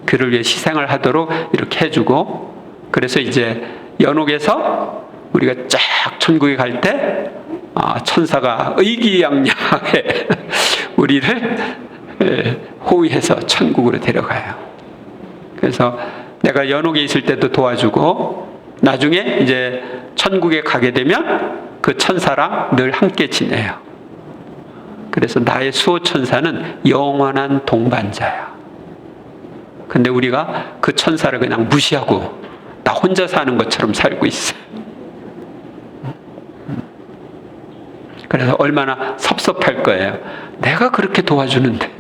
그를 위해 희생을 하도록 이렇게 해주고, 그래서 이제 연옥에서 우리가 쫙 천국에 갈 때 천사가 의기양양하게 우리를 호위해서 천국으로 데려가요. 그래서 내가 연옥에 있을 때도 도와주고, 나중에 이제 천국에 가게 되면 그 천사랑 늘 함께 지내요. 그래서 나의 수호천사는 영원한 동반자야. 근데 우리가 그 천사를 그냥 무시하고 나 혼자 사는 것처럼 살고 있어요. 그래서 얼마나 섭섭할 거예요. 내가 그렇게 도와주는데,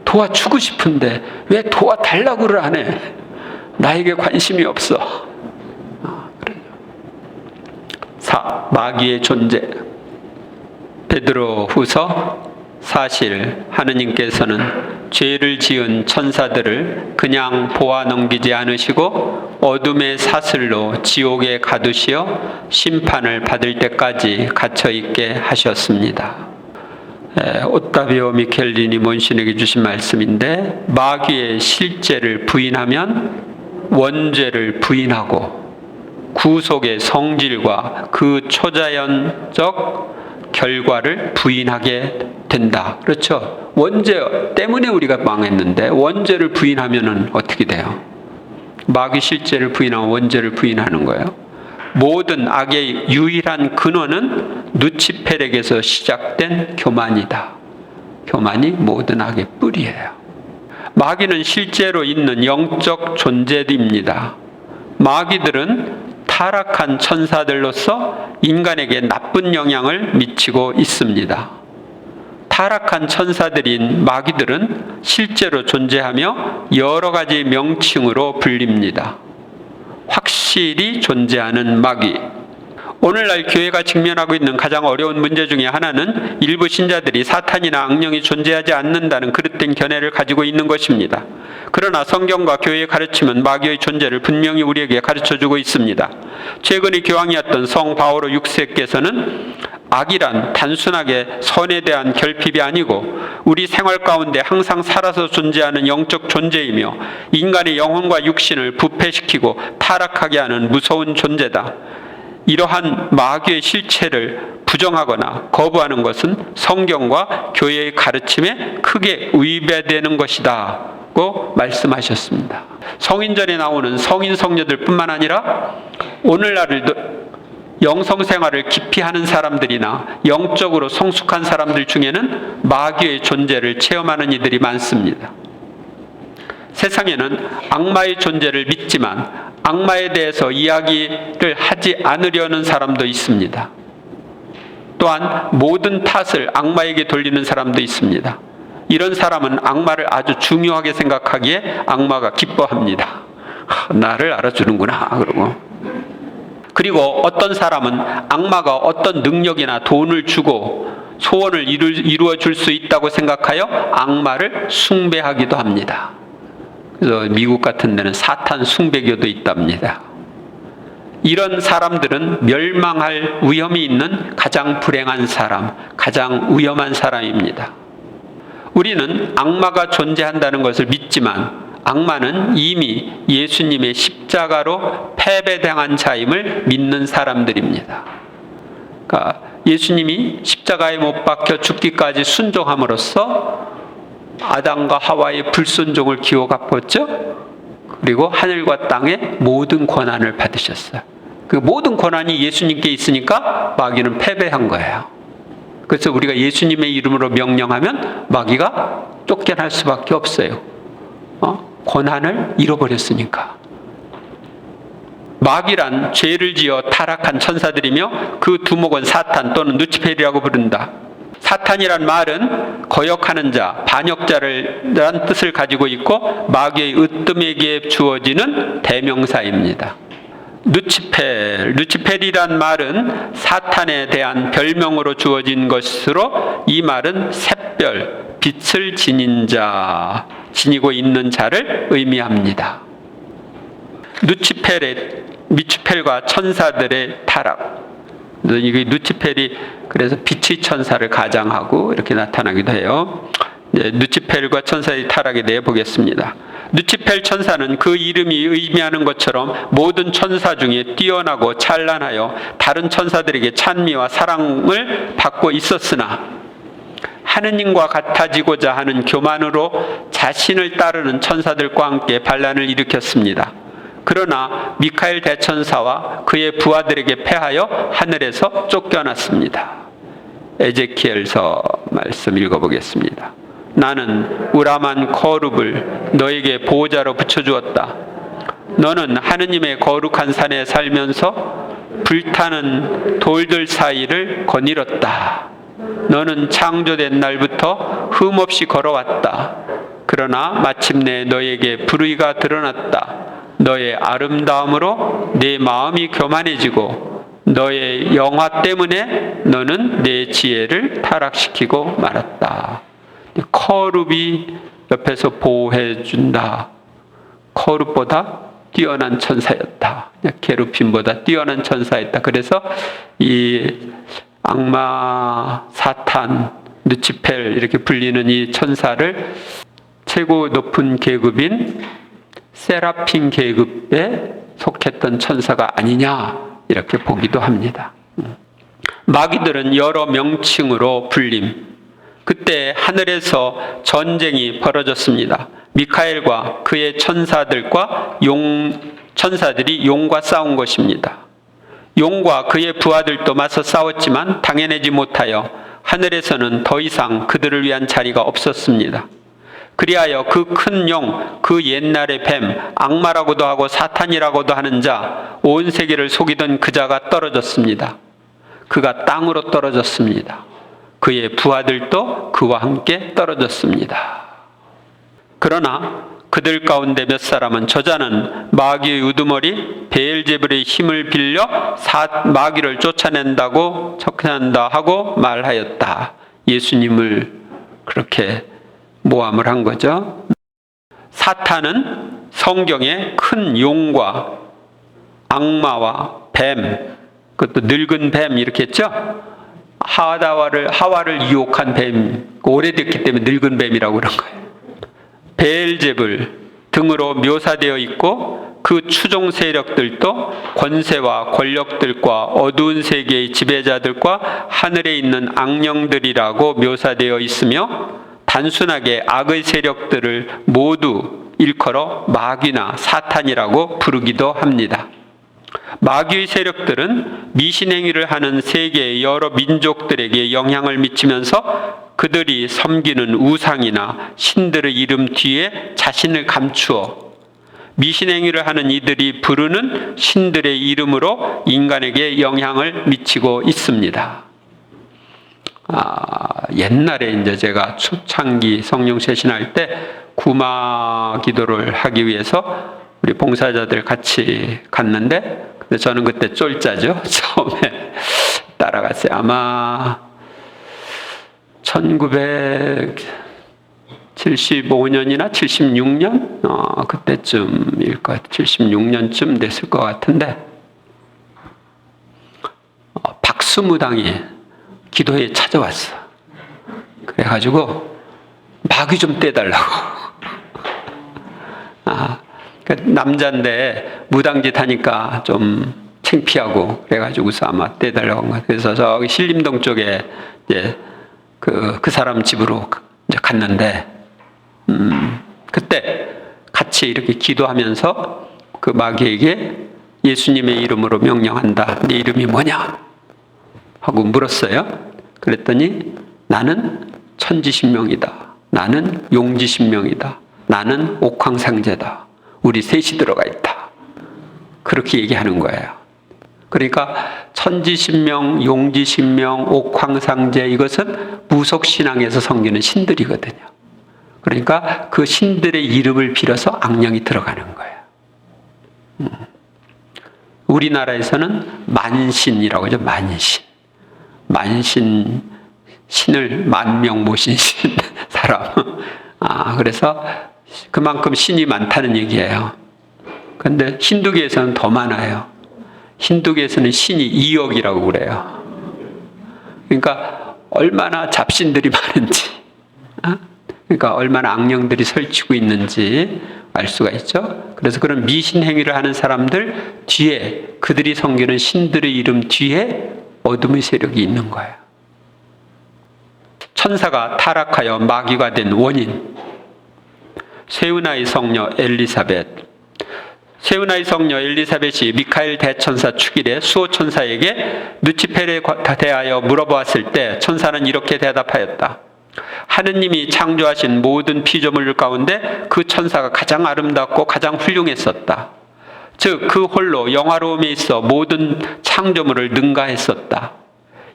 도와주고 싶은데 왜 도와달라고를 안 해? 나에게 관심이 없어. 4. 마귀의 존재. 베드로후서 사실 하느님께서는 죄를 지은 천사들을 그냥 보아 넘기지 않으시고 어둠의 사슬로 지옥에 가두시어 심판을 받을 때까지 갇혀 있게 하셨습니다. 오타비오 미켈린이 몬신에게 주신 말씀인데, 마귀의 실제를 부인하면 원죄를 부인하고 구속의 성질과 그 초자연적 결과를 부인하게 된다. 그렇죠? 원죄 때문에 우리가 망했는데 원죄를 부인하면 어떻게 돼요? 마귀 실제를 부인하면 원죄를 부인하는 거예요. 모든 악의 유일한 근원은 누치펠에게서 시작된 교만이다. 교만이 모든 악의 뿌리예요. 마귀는 실제로 있는 영적 존재입니다. 마귀들은 타락한 천사들로서 인간에게 나쁜 영향을 미치고 있습니다. 타락한 천사들인 마귀들은 실제로 존재하며 여러 가지 명칭으로 불립니다. 확실히 존재하는 마귀. 오늘날 교회가 직면하고 있는 가장 어려운 문제 중에 하나는 일부 신자들이 사탄이나 악령이 존재하지 않는다는 그릇된 견해를 가지고 있는 것입니다. 그러나 성경과 교회의 가르침은 마귀의 존재를 분명히 우리에게 가르쳐주고 있습니다. 최근의 교황이었던 성 바오로 6세께서는 악이란 단순하게 선에 대한 결핍이 아니고 우리 생활 가운데 항상 살아서 존재하는 영적 존재이며 인간의 영혼과 육신을 부패시키고 타락하게 하는 무서운 존재다. 이러한 마귀의 실체를 부정하거나 거부하는 것은 성경과 교회의 가르침에 크게 위배되는 것이다 고 말씀하셨습니다. 성인전에 나오는 성인 성녀들 뿐만 아니라 오늘날도 영성생활을 깊이 하는 사람들이나 영적으로 성숙한 사람들 중에는 마귀의 존재를 체험하는 이들이 많습니다. 세상에는 악마의 존재를 믿지만 악마에 대해서 이야기를 하지 않으려는 사람도 있습니다. 또한 모든 탓을 악마에게 돌리는 사람도 있습니다. 이런 사람은 악마를 아주 중요하게 생각하기에 악마가 기뻐합니다. 나를 알아주는구나 그러고. 그리고 어떤 사람은 악마가 어떤 능력이나 돈을 주고 소원을 이루어 줄 수 있다고 생각하여 악마를 숭배하기도 합니다. 그래서 미국 같은 데는 사탄 숭배교도 있답니다. 이런 사람들은 멸망할 위험이 있는 가장 불행한 사람, 가장 위험한 사람입니다. 우리는 악마가 존재한다는 것을 믿지만 악마는 이미 예수님의 십자가로 패배당한 자임을 믿는 사람들입니다. 그러니까 예수님이 십자가에 못 박혀 죽기까지 순종함으로써 아담과 하와의 불순종을 기어 갚았죠. 그리고 하늘과 땅의 모든 권한을 받으셨어요. 그 모든 권한이 예수님께 있으니까 마귀는 패배한 거예요. 그래서 우리가 예수님의 이름으로 명령하면 마귀가 쫓겨날 수밖에 없어요. 권한을 잃어버렸으니까. 마귀란 죄를 지어 타락한 천사들이며 그 두목은 사탄 또는 누치펠이라고 부른다. 사탄이란 말은 거역하는 자, 반역자란 뜻을 가지고 있고 마귀의 으뜸에게 주어지는 대명사입니다. 누치펠이란 말은 사탄에 대한 별명으로 주어진 것으로 이 말은 샛별, 빛을 지니고 있는 자를 의미합니다. 누치펠과 천사들의 타락. 이게 누치펠이 그래서 빛의 천사를 가장하고 이렇게 나타나기도 해요. 누치펠과 천사의 타락에 대해 보겠습니다. 누치펠 천사는 그 이름이 의미하는 것처럼 모든 천사 중에 뛰어나고 찬란하여 다른 천사들에게 찬미와 사랑을 받고 있었으나 하느님과 같아지고자 하는 교만으로 자신을 따르는 천사들과 함께 반란을 일으켰습니다. 그러나 미카엘 대천사와 그의 부하들에게 패하여 하늘에서 쫓겨났습니다. 에제키엘서 말씀 읽어보겠습니다. 나는 우람한 거룩을 너에게 보호자로 붙여주었다. 너는 하느님의 거룩한 산에 살면서 불타는 돌들 사이를 거닐었다. 너는 창조된 날부터 흠없이 걸어왔다. 그러나 마침내 너에게 불의가 드러났다. 너의 아름다움으로 내 마음이 교만해지고 너의 영화 때문에 너는 내 지혜를 타락시키고 말았다. 커룹이 옆에서 보호해준다. 커룹보다 뛰어난 천사였다. 게르핀보다 뛰어난 천사였다. 그래서 이 악마, 사탄, 누치펠 이렇게 불리는 이 천사를 최고 높은 계급인 세라핀 계급에 속했던 천사가 아니냐 이렇게 보기도 합니다. 마귀들은 여러 명칭으로 불림. 그때 하늘에서 전쟁이 벌어졌습니다. 미카엘과 그의 천사들이 용과 싸운 것입니다. 용과 그의 부하들도 맞서 싸웠지만 당해내지 못하여 하늘에서는 더 이상 그들을 위한 자리가 없었습니다. 그리하여 그 큰 용, 그 옛날의 뱀, 악마라고도 하고 사탄이라고도 하는 자, 온 세계를 속이던 그 자가 떨어졌습니다. 그가 땅으로 떨어졌습니다. 그의 부하들도 그와 함께 떨어졌습니다. 그러나 그들 가운데 몇 사람은 저자는 마귀의 우두머리 베엘제불의 힘을 빌려 마귀를 쫓아낸다고 척한다 하고 말하였다. 예수님을 그렇게 모함을 한 거죠. 사탄은 성경에 큰 용과 악마와 뱀, 그것도 늙은 뱀 이렇게 했죠. 하와를 유혹한 뱀, 오래됐기 때문에 늙은 뱀이라고 그런 거예요. 베엘제불 등으로 묘사되어 있고 그 추종 세력들도 권세와 권력들과 어두운 세계의 지배자들과 하늘에 있는 악령들이라고 묘사되어 있으며 단순하게 악의 세력들을 모두 일컬어 마귀나 사탄이라고 부르기도 합니다. 마귀의 세력들은 미신행위를 하는 세계의 여러 민족들에게 영향을 미치면서 그들이 섬기는 우상이나 신들의 이름 뒤에 자신을 감추어 미신행위를 하는 이들이 부르는 신들의 이름으로 인간에게 영향을 미치고 있습니다. 옛날에 이제 제가 초창기 성령 세신할 때 구마 기도를 하기 위해서 우리 봉사자들 같이 갔는데, 근데 저는 그때 쫄자죠. 처음에 따라갔어요. 아마 1975년이나 76년? 그때쯤일 것 같아요. 76년쯤 됐을 것 같은데, 박수무당이 기도회에 찾아왔어. 그래가지고 마귀 좀 떼달라고. 남자인데 무당짓 하니까 좀 창피하고 그래가지고서 아마 떼달라고 한 거예요. 그래서 저기 신림동 쪽에 이제 그 사람 집으로 이제 갔는데, 그때 같이 이렇게 기도하면서 그 마귀에게 예수님의 이름으로 명령한다. 네 이름이 뭐냐? 하고 물었어요. 그랬더니 나는 천지신명이다. 나는 용지신명이다. 나는 옥황상제다. 우리 셋이 들어가 있다. 그렇게 얘기하는 거예요. 그러니까 천지신명, 용지신명, 옥황상제 이것은 무속신앙에서 섬기는 신들이거든요. 그러니까 그 신들의 이름을 빌어서 악령이 들어가는 거예요. 우리나라에서는 만신이라고 하죠. 만신, 신을 만명 모신 신 사람. 그래서 그만큼 신이 많다는 얘기예요. 그런데 힌두교에서는 더 많아요. 힌두교에서는 신이 2억이라고 그래요. 그러니까 얼마나 잡신들이 많은지, 그러니까 얼마나 악령들이 설치고 있는지 알 수가 있죠. 그래서 그런 미신 행위를 하는 사람들 뒤에, 그들이 섬기는 신들의 이름 뒤에 어둠의 세력이 있는 거예요. 천사가 타락하여 마귀가 된 원인. 세우나의 성녀 엘리사벳. 세우나의 성녀 엘리사벳이 미카엘 대천사 축일에 수호천사에게 누치펠에 대하여 물어보았을 때 천사는 이렇게 대답하였다. 하느님이 창조하신 모든 피조물 가운데 그 천사가 가장 아름답고 가장 훌륭했었다. 즉 그 홀로 영화로움에 있어 모든 창조물을 능가했었다.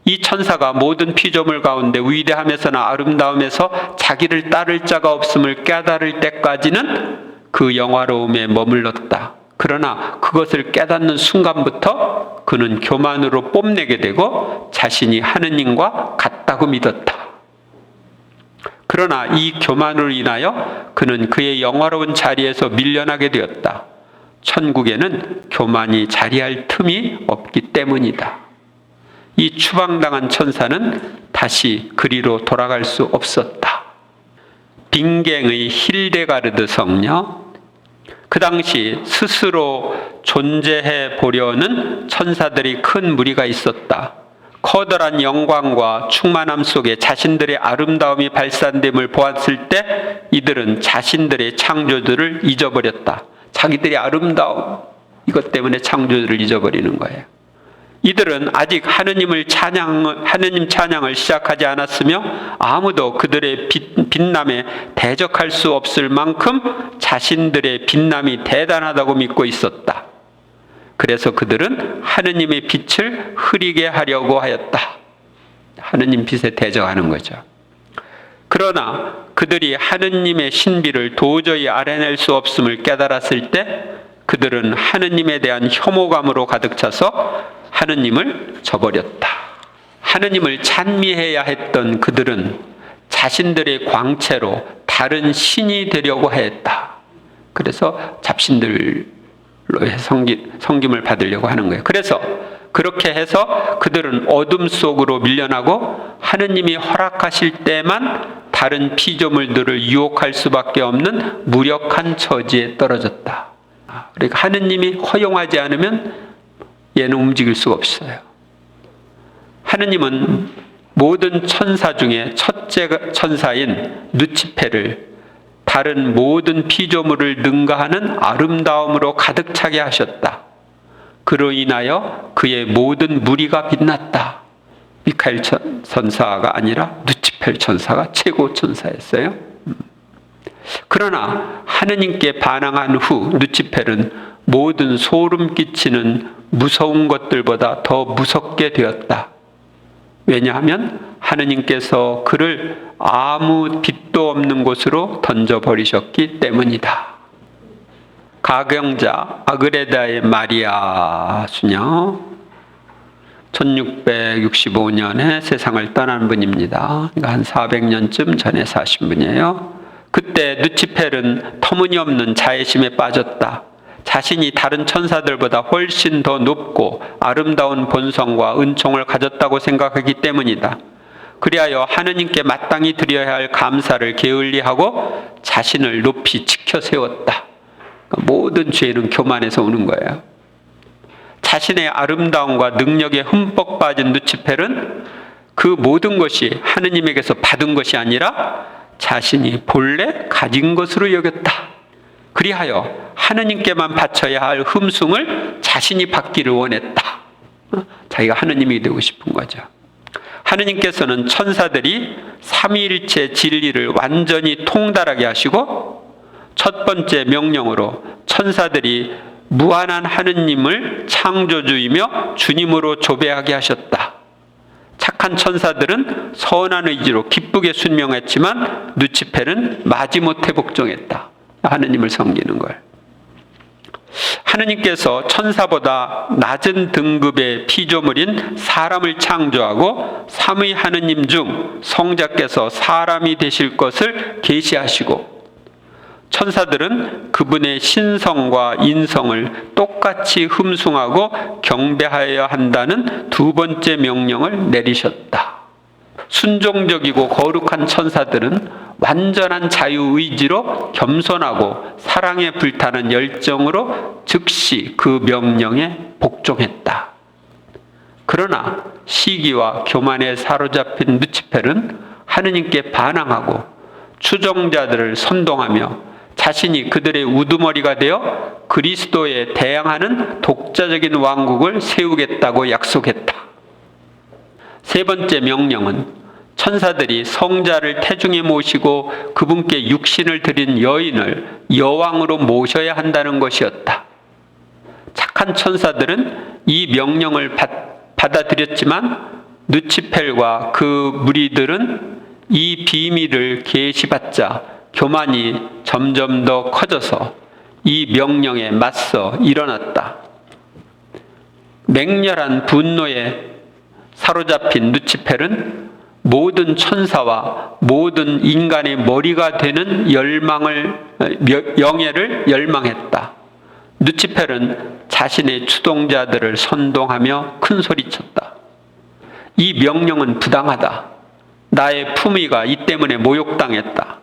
이 천사가 모든 피조물 가운데 위대함에서나 아름다움에서 자기를 따를 자가 없음을 깨달을 때까지는 그 영화로움에 머물렀다. 그러나 그것을 깨닫는 순간부터 그는 교만으로 뽐내게 되고 자신이 하느님과 같다고 믿었다. 그러나 이 교만으로 인하여 그는 그의 영화로운 자리에서 밀려나게 되었다. 천국에는 교만이 자리할 틈이 없기 때문이다. 이 추방당한 천사는 다시 그리로 돌아갈 수 없었다. 빙갱의 힐데가르드 성녀. 그 당시 스스로 존재해 보려는 천사들이 큰 무리가 있었다. 커다란 영광과 충만함 속에 자신들의 아름다움이 발산됨을 보았을 때 이들은 자신들의 창조주를 잊어버렸다. 자기들의 아름다움, 이것 때문에 창조주를 잊어버리는 거예요. 이들은 아직 하느님 찬양을 시작하지 않았으며 아무도 그들의 빛남에 대적할 수 없을 만큼 자신들의 빛남이 대단하다고 믿고 있었다. 그래서 그들은 하느님의 빛을 흐리게 하려고 하였다. 하느님 빛에 대적하는 거죠. 그러나 그들이 하느님의 신비를 도저히 알아낼 수 없음을 깨달았을 때 그들은 하느님에 대한 혐오감으로 가득 차서 하느님을 저버렸다. 하느님을 찬미해야 했던 그들은 자신들의 광채로 다른 신이 되려고 했다. 그래서 잡신들로의 섬김을 받으려고 하는 거예요. 그래서 그렇게 해서 그들은 어둠 속으로 밀려나고 하느님이 허락하실 때만 다른 피조물들을 유혹할 수밖에 없는 무력한 처지에 떨어졌다. 그러니까 하느님이 허용하지 않으면 얘는 움직일 수가 없어요. 하느님은 모든 천사 중에 첫째 천사인 누치펠을 다른 모든 피조물을 능가하는 아름다움으로 가득 차게 하셨다. 그로 인하여 그의 모든 무리가 빛났다. 미카엘 천사가 아니라 누치펠 천사가 최고 천사였어요. 그러나 하느님께 반항한 후 누치펠은 모든 소름 끼치는 무서운 것들보다 더 무섭게 되었다. 왜냐하면 하느님께서 그를 아무 빛도 없는 곳으로 던져버리셨기 때문이다. 가경자 아그레다의 마리아 수녀, 1665년에 세상을 떠난 분입니다. 그러니까 한 400년쯤 전에 사신 분이에요. 그때 누치펠은 터무니없는 자애심에 빠졌다. 자신이 다른 천사들보다 훨씬 더 높고 아름다운 본성과 은총을 가졌다고 생각하기 때문이다. 그리하여 하느님께 마땅히 드려야 할 감사를 게을리하고 자신을 높이 치켜 세웠다. 그러니까 모든 죄는 교만에서 오는 거예요. 자신의 아름다움과 능력에 흠뻑 빠진 누치펠은 그 모든 것이 하느님에게서 받은 것이 아니라 자신이 본래 가진 것으로 여겼다. 그리하여 하느님께만 바쳐야 할 흠숭을 자신이 받기를 원했다. 자기가 하느님이 되고 싶은 거죠. 하느님께서는 천사들이 삼위일체 진리를 완전히 통달하게 하시고 첫 번째 명령으로 천사들이 무한한 하느님을 창조주이며 주님으로 조배하게 하셨다. 착한 천사들은 선한 의지로 기쁘게 순명했지만 누치펠은 마지못해 복종했다. 하느님을 섬기는 걸. 하느님께서 천사보다 낮은 등급의 피조물인 사람을 창조하고 삼위 하느님 중 성자께서 사람이 되실 것을 계시하시고 천사들은 그분의 신성과 인성을 똑같이 흠숭하고 경배하여야 한다는 두 번째 명령을 내리셨다. 순종적이고 거룩한 천사들은 완전한 자유의지로 겸손하고 사랑에 불타는 열정으로 즉시 그 명령에 복종했다. 그러나 시기와 교만에 사로잡힌 루치펠은 하느님께 반항하고 추종자들을 선동하며 자신이 그들의 우두머리가 되어 그리스도에 대항하는 독자적인 왕국을 세우겠다고 약속했다. 세 번째 명령은 천사들이 성자를 태중에 모시고 그분께 육신을 드린 여인을 여왕으로 모셔야 한다는 것이었다. 착한 천사들은 이 명령을 받아들였지만 누치펠과 그 무리들은 이 비밀을 계시받자 교만이 점점 더 커져서 이 명령에 맞서 일어났다. 맹렬한 분노에 사로잡힌 누치펠은 모든 천사와 모든 인간의 머리가 되는 영예를 열망했다. 누치펠은 자신의 추동자들을 선동하며 큰 소리쳤다. 이 명령은 부당하다. 나의 품위가 이 때문에 모욕당했다.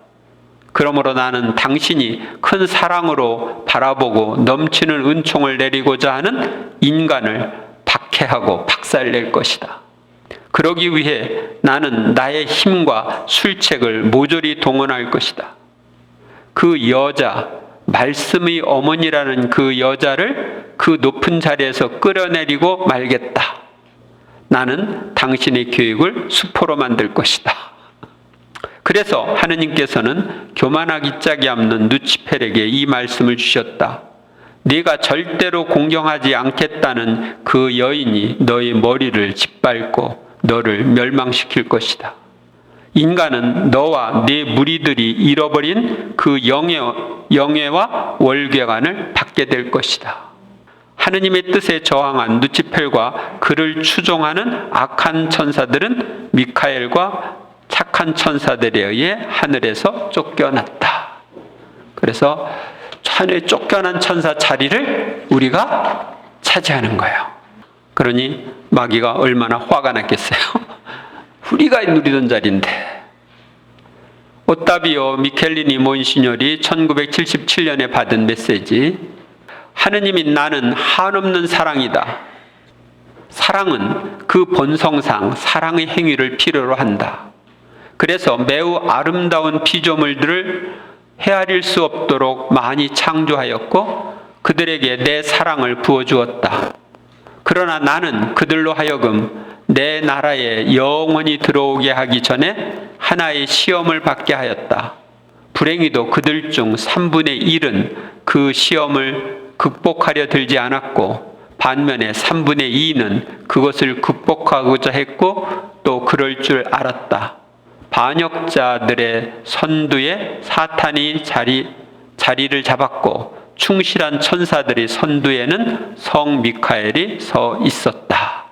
그러므로 나는 당신이 큰 사랑으로 바라보고 넘치는 은총을 내리고자 하는 인간을 박해하고 박살낼 것이다. 그러기 위해 나는 나의 힘과 술책을 모조리 동원할 것이다. 그 여자, 말씀의 어머니라는 그 여자를 그 높은 자리에서 끌어내리고 말겠다. 나는 당신의 계획을 수포로 만들 것이다. 그래서 하느님께서는 교만하기 짝이 없는 누치펠에게 이 말씀을 주셨다. 네가 절대로 공경하지 않겠다는 그 여인이 너의 머리를 짓밟고 너를 멸망시킬 것이다. 인간은 너와 네 무리들이 잃어버린 그 영예와 월궤관을 받게 될 것이다. 하느님의 뜻에 저항한 누치펠과 그를 추종하는 악한 천사들은 미카엘과 착한 천사들에 의해 하늘에서 쫓겨났다. 그래서 하늘에 쫓겨난 천사 자리를 우리가 차지하는 거예요. 그러니 마귀가 얼마나 화가 났겠어요. 우리가 누리던 자리인데. 오타비오 미켈리니 몬시뇰이 1977년에 받은 메시지, 하느님이 나는 한없는 사랑이다. 사랑은 그 본성상 사랑의 행위를 필요로 한다. 그래서 매우 아름다운 피조물들을 헤아릴 수 없도록 많이 창조하였고 그들에게 내 사랑을 부어주었다. 그러나 나는 그들로 하여금 내 나라에 영원히 들어오게 하기 전에 하나의 시험을 받게 하였다. 불행히도 그들 중 3분의 1은 그 시험을 극복하려 들지 않았고 반면에 3분의 2는 그것을 극복하고자 했고 또 그럴 줄 알았다. 반역자들의 선두에 사탄이 자리를 잡았고 충실한 천사들의 선두에는 성 미카엘이 서 있었다.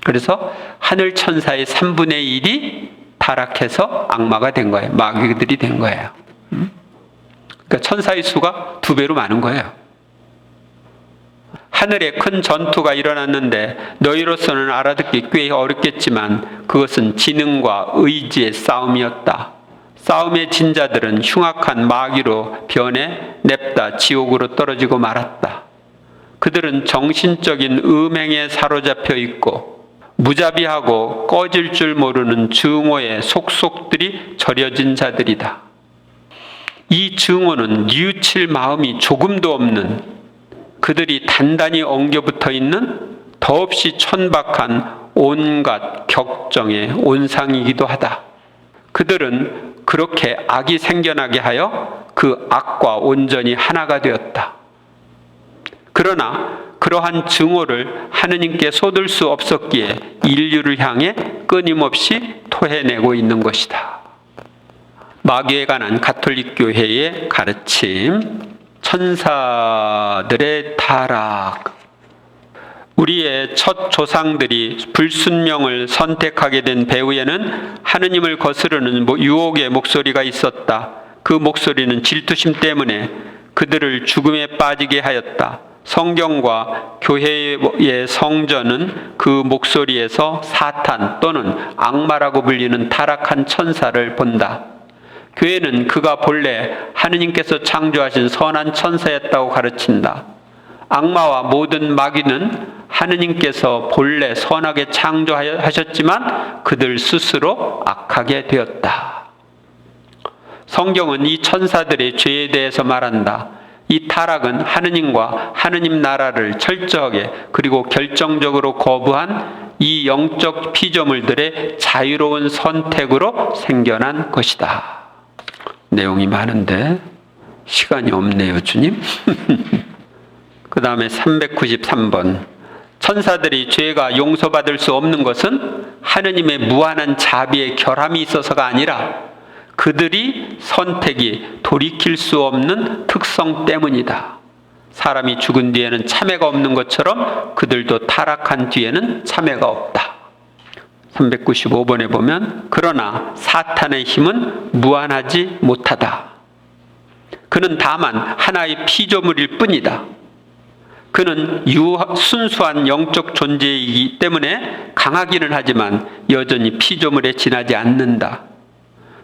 그래서 하늘 천사의 3분의 1이 타락해서 악마가 된 거예요. 마귀들이 된 거예요. 그러니까 천사의 수가 2배로 많은 거예요. 하늘에 큰 전투가 일어났는데 너희로서는 알아듣기 꽤 어렵겠지만 그것은 지능과 의지의 싸움이었다. 싸움의 진자들은 흉악한 마귀로 변해 냅다 지옥으로 떨어지고 말았다. 그들은 정신적인 음행에 사로잡혀 있고 무자비하고 꺼질 줄 모르는 증오의 속속들이 절여진 자들이다. 이 증오는 뉘우칠 마음이 조금도 없는, 그들이 단단히 엉겨붙어 있는 더없이 천박한 온갖 격정의 온상이기도 하다. 그들은 그렇게 악이 생겨나게 하여 그 악과 온전히 하나가 되었다. 그러나 그러한 증오를 하느님께 쏟을 수 없었기에 인류를 향해 끊임없이 토해내고 있는 것이다. 마귀에 관한 가톨릭 교회의 가르침, 천사들의 타락. 우리의 첫 조상들이 불순명을 선택하게 된 배후에는 하느님을 거스르는 유혹의 목소리가 있었다. 그 목소리는 질투심 때문에 그들을 죽음에 빠지게 하였다. 성경과 교회의 성전은 그 목소리에서 사탄 또는 악마라고 불리는 타락한 천사를 본다. 교회는 그가 본래 하느님께서 창조하신 선한 천사였다고 가르친다. 악마와 모든 마귀는 하느님께서 본래 선하게 창조하셨지만 그들 스스로 악하게 되었다. 성경은 이 천사들의 죄에 대해서 말한다. 이 타락은 하느님과 하느님 나라를 철저하게 그리고 결정적으로 거부한 이 영적 피조물들의 자유로운 선택으로 생겨난 것이다. 내용이 많은데 시간이 없네요, 주님. 그 다음에 393번. 천사들이 죄가 용서받을 수 없는 것은 하느님의 무한한 자비의 결함이 있어서가 아니라 그들이 선택이 돌이킬 수 없는 특성 때문이다. 사람이 죽은 뒤에는 참회가 없는 것처럼 그들도 타락한 뒤에는 참회가 없다. 395번에 보면 그러나 사탄의 힘은 무한하지 못하다. 그는 다만 하나의 피조물일 뿐이다. 그는 순수한 영적 존재이기 때문에 강하기는 하지만 여전히 피조물에 지나지 않는다.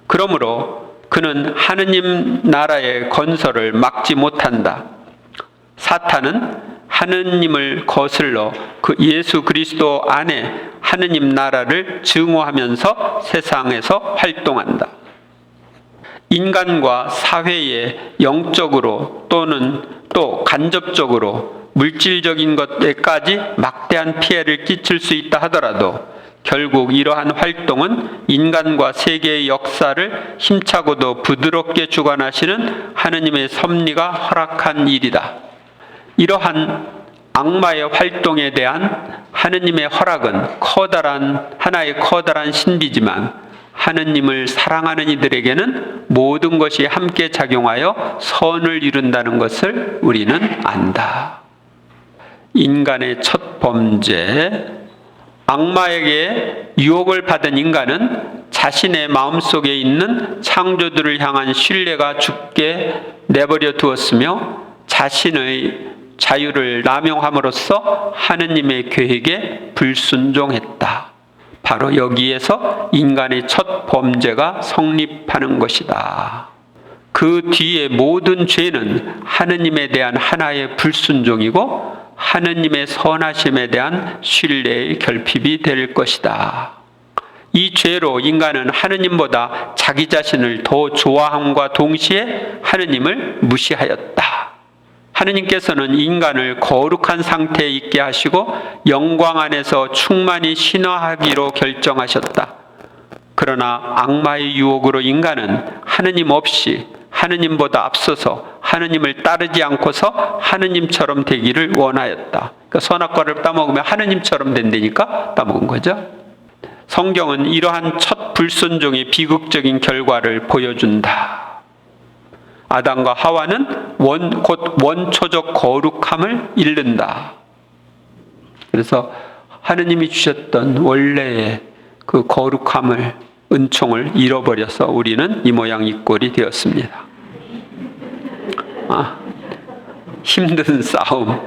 그러므로 그는 하느님 나라의 건설을 막지 못한다. 사탄은 하느님을 거슬러 그 예수 그리스도 안에 하느님 나라를 증오하면서 세상에서 활동한다. 인간과 사회에 영적으로 또는 또 간접적으로 물질적인 것에까지 막대한 피해를 끼칠 수 있다 하더라도 결국 이러한 활동은 인간과 세계의 역사를 힘차고도 부드럽게 주관하시는 하느님의 섭리가 허락한 일이다. 이러한 악마의 활동에 대한 하느님의 허락은 하나의 커다란 신비지만 하느님을 사랑하는 이들에게는 모든 것이 함께 작용하여 선을 이룬다는 것을 우리는 안다. 인간의 첫 범죄, 악마에게 유혹을 받은 인간은 자신의 마음속에 있는 창조주를 향한 신뢰가 죽게 내버려 두었으며 자신의 자유를 남용함으로써 하느님의 계획에 불순종했다. 바로 여기에서 인간의 첫 범죄가 성립하는 것이다. 그 뒤에 모든 죄는 하느님에 대한 하나의 불순종이고 하느님의 선하심에 대한 신뢰의 결핍이 될 것이다. 이 죄로 인간은 하느님보다 자기 자신을 더 좋아함과 동시에 하느님을 무시하였다. 하느님께서는 인간을 거룩한 상태에 있게 하시고 영광 안에서 충만히 신화하기로 결정하셨다. 그러나 악마의 유혹으로 인간은 하느님 없이 하느님보다 앞서서 하느님을 따르지 않고서 하느님처럼 되기를 원하였다. 그러니까 선악과를 따먹으면 하느님처럼 된다니까 따먹은 거죠. 성경은 이러한 첫 불순종의 비극적인 결과를 보여준다. 아담과 하와는 곧 원초적 거룩함을 잃는다. 그래서 하느님이 주셨던 원래의 그 거룩함을, 은총을 잃어버려서 우리는 이 모양 이 꼴이 되었습니다. 힘든 싸움.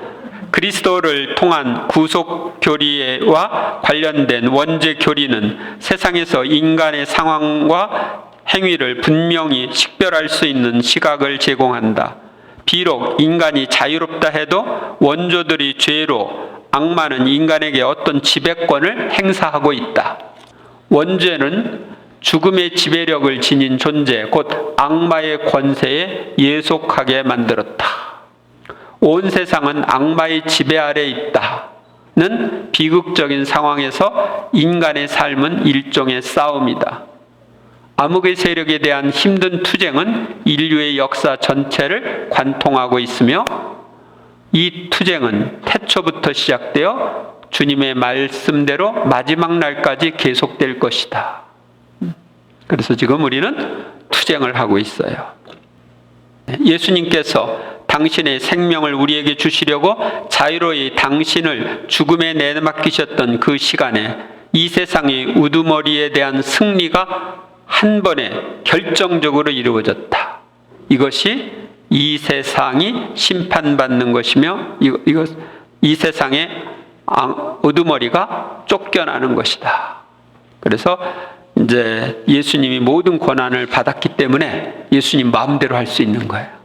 그리스도를 통한 구속 교리와 관련된 원죄 교리는 세상에서 인간의 상황과 행위를 분명히 식별할 수 있는 시각을 제공한다. 비록 인간이 자유롭다 해도 원조들이 죄로 악마는 인간에게 어떤 지배권을 행사하고 있다. 원죄는 죽음의 지배력을 지닌 존재, 곧 악마의 권세에 예속하게 만들었다. 온 세상은 악마의 지배 아래 있다는 비극적인 상황에서 인간의 삶은 일종의 싸움이다. 암흑의 세력에 대한 힘든 투쟁은 인류의 역사 전체를 관통하고 있으며 이 투쟁은 태초부터 시작되어 주님의 말씀대로 마지막 날까지 계속될 것이다. 그래서 지금 우리는 투쟁을 하고 있어요. 예수님께서 당신의 생명을 우리에게 주시려고 자유로이 당신을 죽음에 내맡기셨던 그 시간에 이 세상의 우두머리에 대한 승리가 한 번에 결정적으로 이루어졌다. 이것이 이 세상이 심판받는 것이며 이 세상의 우두머리가 쫓겨나는 것이다. 그래서 이제 예수님이 모든 권한을 받았기 때문에 예수님 마음대로 할 수 있는 거예요.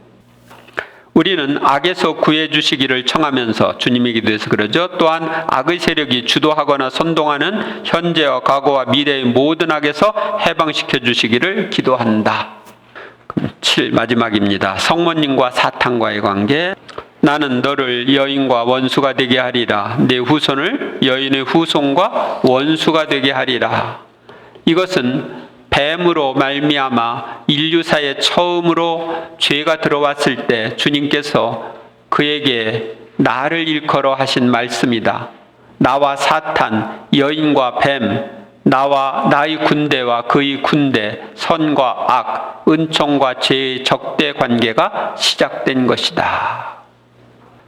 우리는 악에서 구해 주시기를 청하면서 주님의 기도에서 그러죠. 또한 악의 세력이 주도하거나 선동하는 현재와 과거와 미래의 모든 악에서 해방시켜 주시기를 기도한다. 7 마지막입니다. 성모님과 사탄과의 관계. 나는 너를 여인과 원수가 되게 하리라. 내 후손을 여인의 후손과 원수가 되게 하리라. 이것은 뱀으로 말미암아 인류사에 처음으로 죄가 들어왔을 때 주님께서 그에게 나를 일컬어 하신 말씀이다. 나와 사탄, 여인과 뱀, 나와 나의 군대와 그의 군대, 선과 악, 은총과 죄의 적대 관계가 시작된 것이다.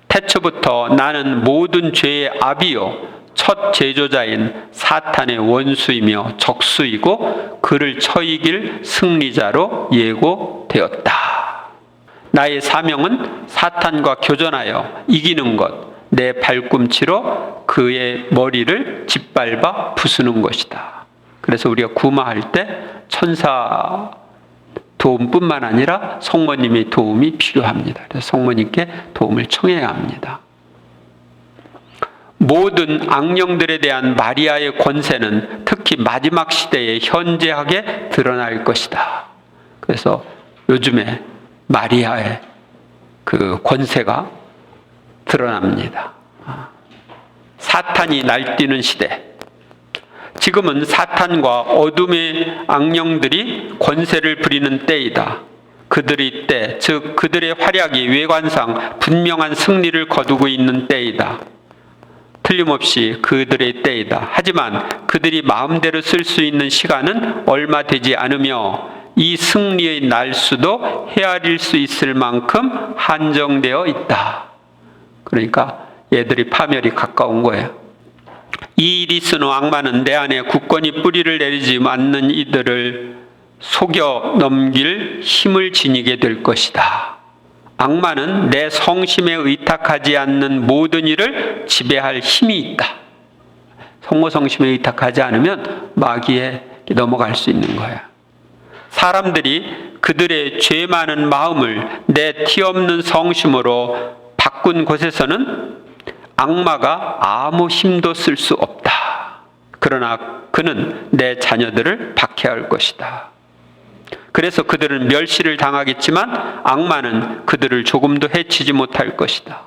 태초부터 나는 모든 죄의 아비요 첫 제조자인 사탄의 원수이며 적수이고 그를 처이길 승리자로 예고되었다. 나의 사명은 사탄과 교전하여 이기는 것, 내 발꿈치로 그의 머리를 짓밟아 부수는 것이다. 그래서 우리가 구마할 때 천사 도움뿐만 아니라 성모님의 도움이 필요합니다. 그래서 성모님께 도움을 청해야 합니다. 모든 악령들에 대한 마리아의 권세는 특히 마지막 시대에 현재하게 드러날 것이다. 그래서 요즘에 마리아의 그 권세가 드러납니다. 사탄이 날뛰는 시대. 지금은 사탄과 어둠의 악령들이 권세를 부리는 때이다. 그들의 때, 즉 그들의 활약이 외관상 분명한 승리를 거두고 있는 때이다. 틀림없이 그들의 때이다. 하지만 그들이 마음대로 쓸 수 있는 시간은 얼마 되지 않으며 이 승리의 날수도 헤아릴 수 있을 만큼 한정되어 있다. 그러니까 얘들이 파멸이 가까운 거예요. 이 일이 쓰는 악마는 내 안에 굳건히 뿌리를 내리지 않는 이들을 속여 넘길 힘을 지니게 될 것이다. 악마는 내 성심에 의탁하지 않는 모든 일을 지배할 힘이 있다. 성모 성심에 의탁하지 않으면 마귀에 넘어갈 수 있는 거야. 사람들이 그들의 죄 많은 마음을 내 티 없는 성심으로 바꾼 곳에서는 악마가 아무 힘도 쓸 수 없다. 그러나 그는 내 자녀들을 박해할 것이다. 그래서 그들은 멸시를 당하겠지만 악마는 그들을 조금도 해치지 못할 것이다.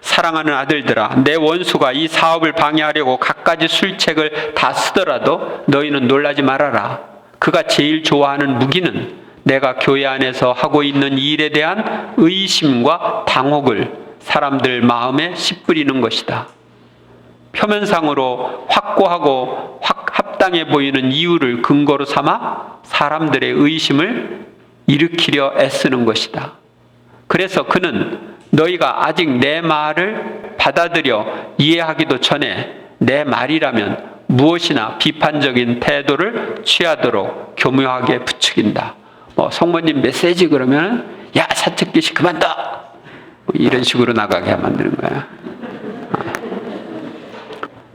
사랑하는 아들들아, 내 원수가 이 사업을 방해하려고 갖가지 술책을 다 쓰더라도 너희는 놀라지 말아라. 그가 제일 좋아하는 무기는 내가 교회 안에서 하고 있는 일에 대한 의심과 당혹을 사람들 마음에 씹뿌리는 것이다. 표면상으로 확고하고 합당해 보이는 이유를 근거로 삼아 사람들의 의심을 일으키려 애쓰는 것이다. 그래서 그는 너희가 아직 내 말을 받아들여 이해하기도 전에 내 말이라면 무엇이나 비판적인 태도를 취하도록 교묘하게 부추긴다. 성모님 메시지 그러면 야 사측기시 그만둬! 이런 식으로 나가게 만드는 거야.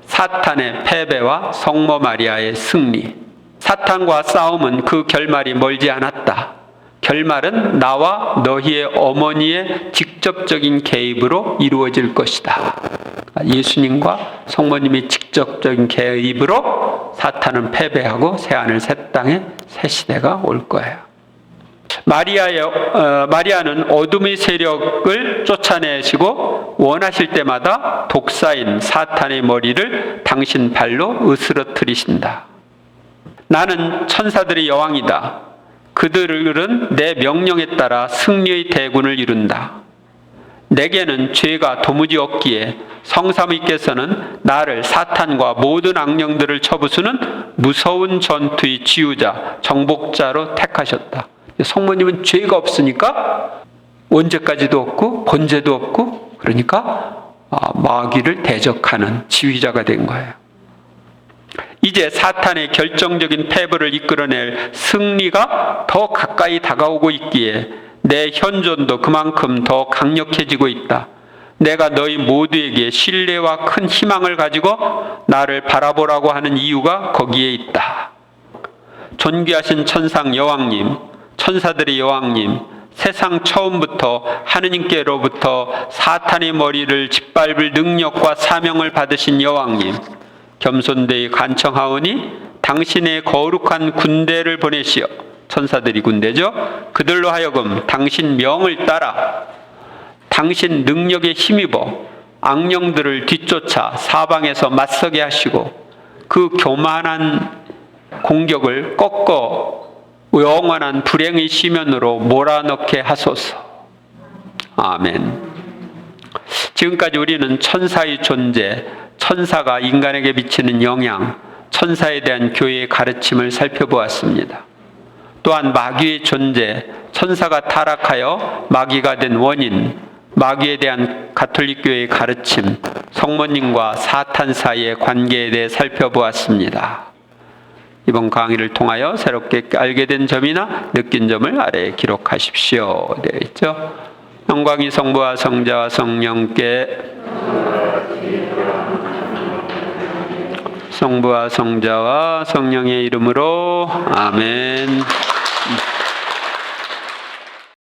사탄의 패배와 성모 마리아의 승리. 사탄과 싸움은 그 결말이 멀지 않았다. 결말은 나와 너희의 어머니의 직접적인 개입으로 이루어질 것이다. 예수님과 성모님의 직접적인 개입으로 사탄은 패배하고 새하늘 새 땅에 새 시대가 올 거예요. 마리아는 어둠의 세력을 쫓아내시고 원하실 때마다 독사인 사탄의 머리를 당신 발로 으스러뜨리신다. 나는 천사들의 여왕이다. 그들은 내 명령에 따라 승리의 대군을 이룬다. 내게는 죄가 도무지 없기에 성삼위께서는 나를 사탄과 모든 악령들을 쳐부수는 무서운 전투의 지휘자, 정복자로 택하셨다. 성모님은 죄가 없으니까 원죄까지도 없고 번제도 없고 그러니까 마귀를 대적하는 지휘자가 된 거예요. 이제 사탄의 결정적인 패배를 이끌어낼 승리가 더 가까이 다가오고 있기에 내 현존도 그만큼 더 강력해지고 있다. 내가 너희 모두에게 신뢰와 큰 희망을 가지고 나를 바라보라고 하는 이유가 거기에 있다. 존귀하신 천상 여왕님, 천사들의 여왕님, 세상 처음부터 하느님께로부터 사탄의 머리를 짓밟을 능력과 사명을 받으신 여왕님, 겸손되이 간청하오니 당신의 거룩한 군대를 보내시어, 천사들이 군대죠. 그들로 하여금 당신 명을 따라 당신 능력에 힘입어 악령들을 뒤쫓아 사방에서 맞서게 하시고 그 교만한 공격을 꺾어 영원한 불행의 시면으로 몰아넣게 하소서. 아멘. 지금까지 우리는 천사의 존재, 천사가 인간에게 미치는 영향, 천사에 대한 교회의 가르침을 살펴보았습니다. 또한 마귀의 존재, 천사가 타락하여 마귀가 된 원인, 마귀에 대한 가톨릭 교회의 가르침, 성모님과 사탄 사이의 관계에 대해 살펴보았습니다. 이번 강의를 통하여 새롭게 알게 된 점이나 느낀 점을 아래에 기록하십시오. 되어 있죠. 영광이 성부와 성자와 성령께, 성부와 성자와 성령의 이름으로 아멘.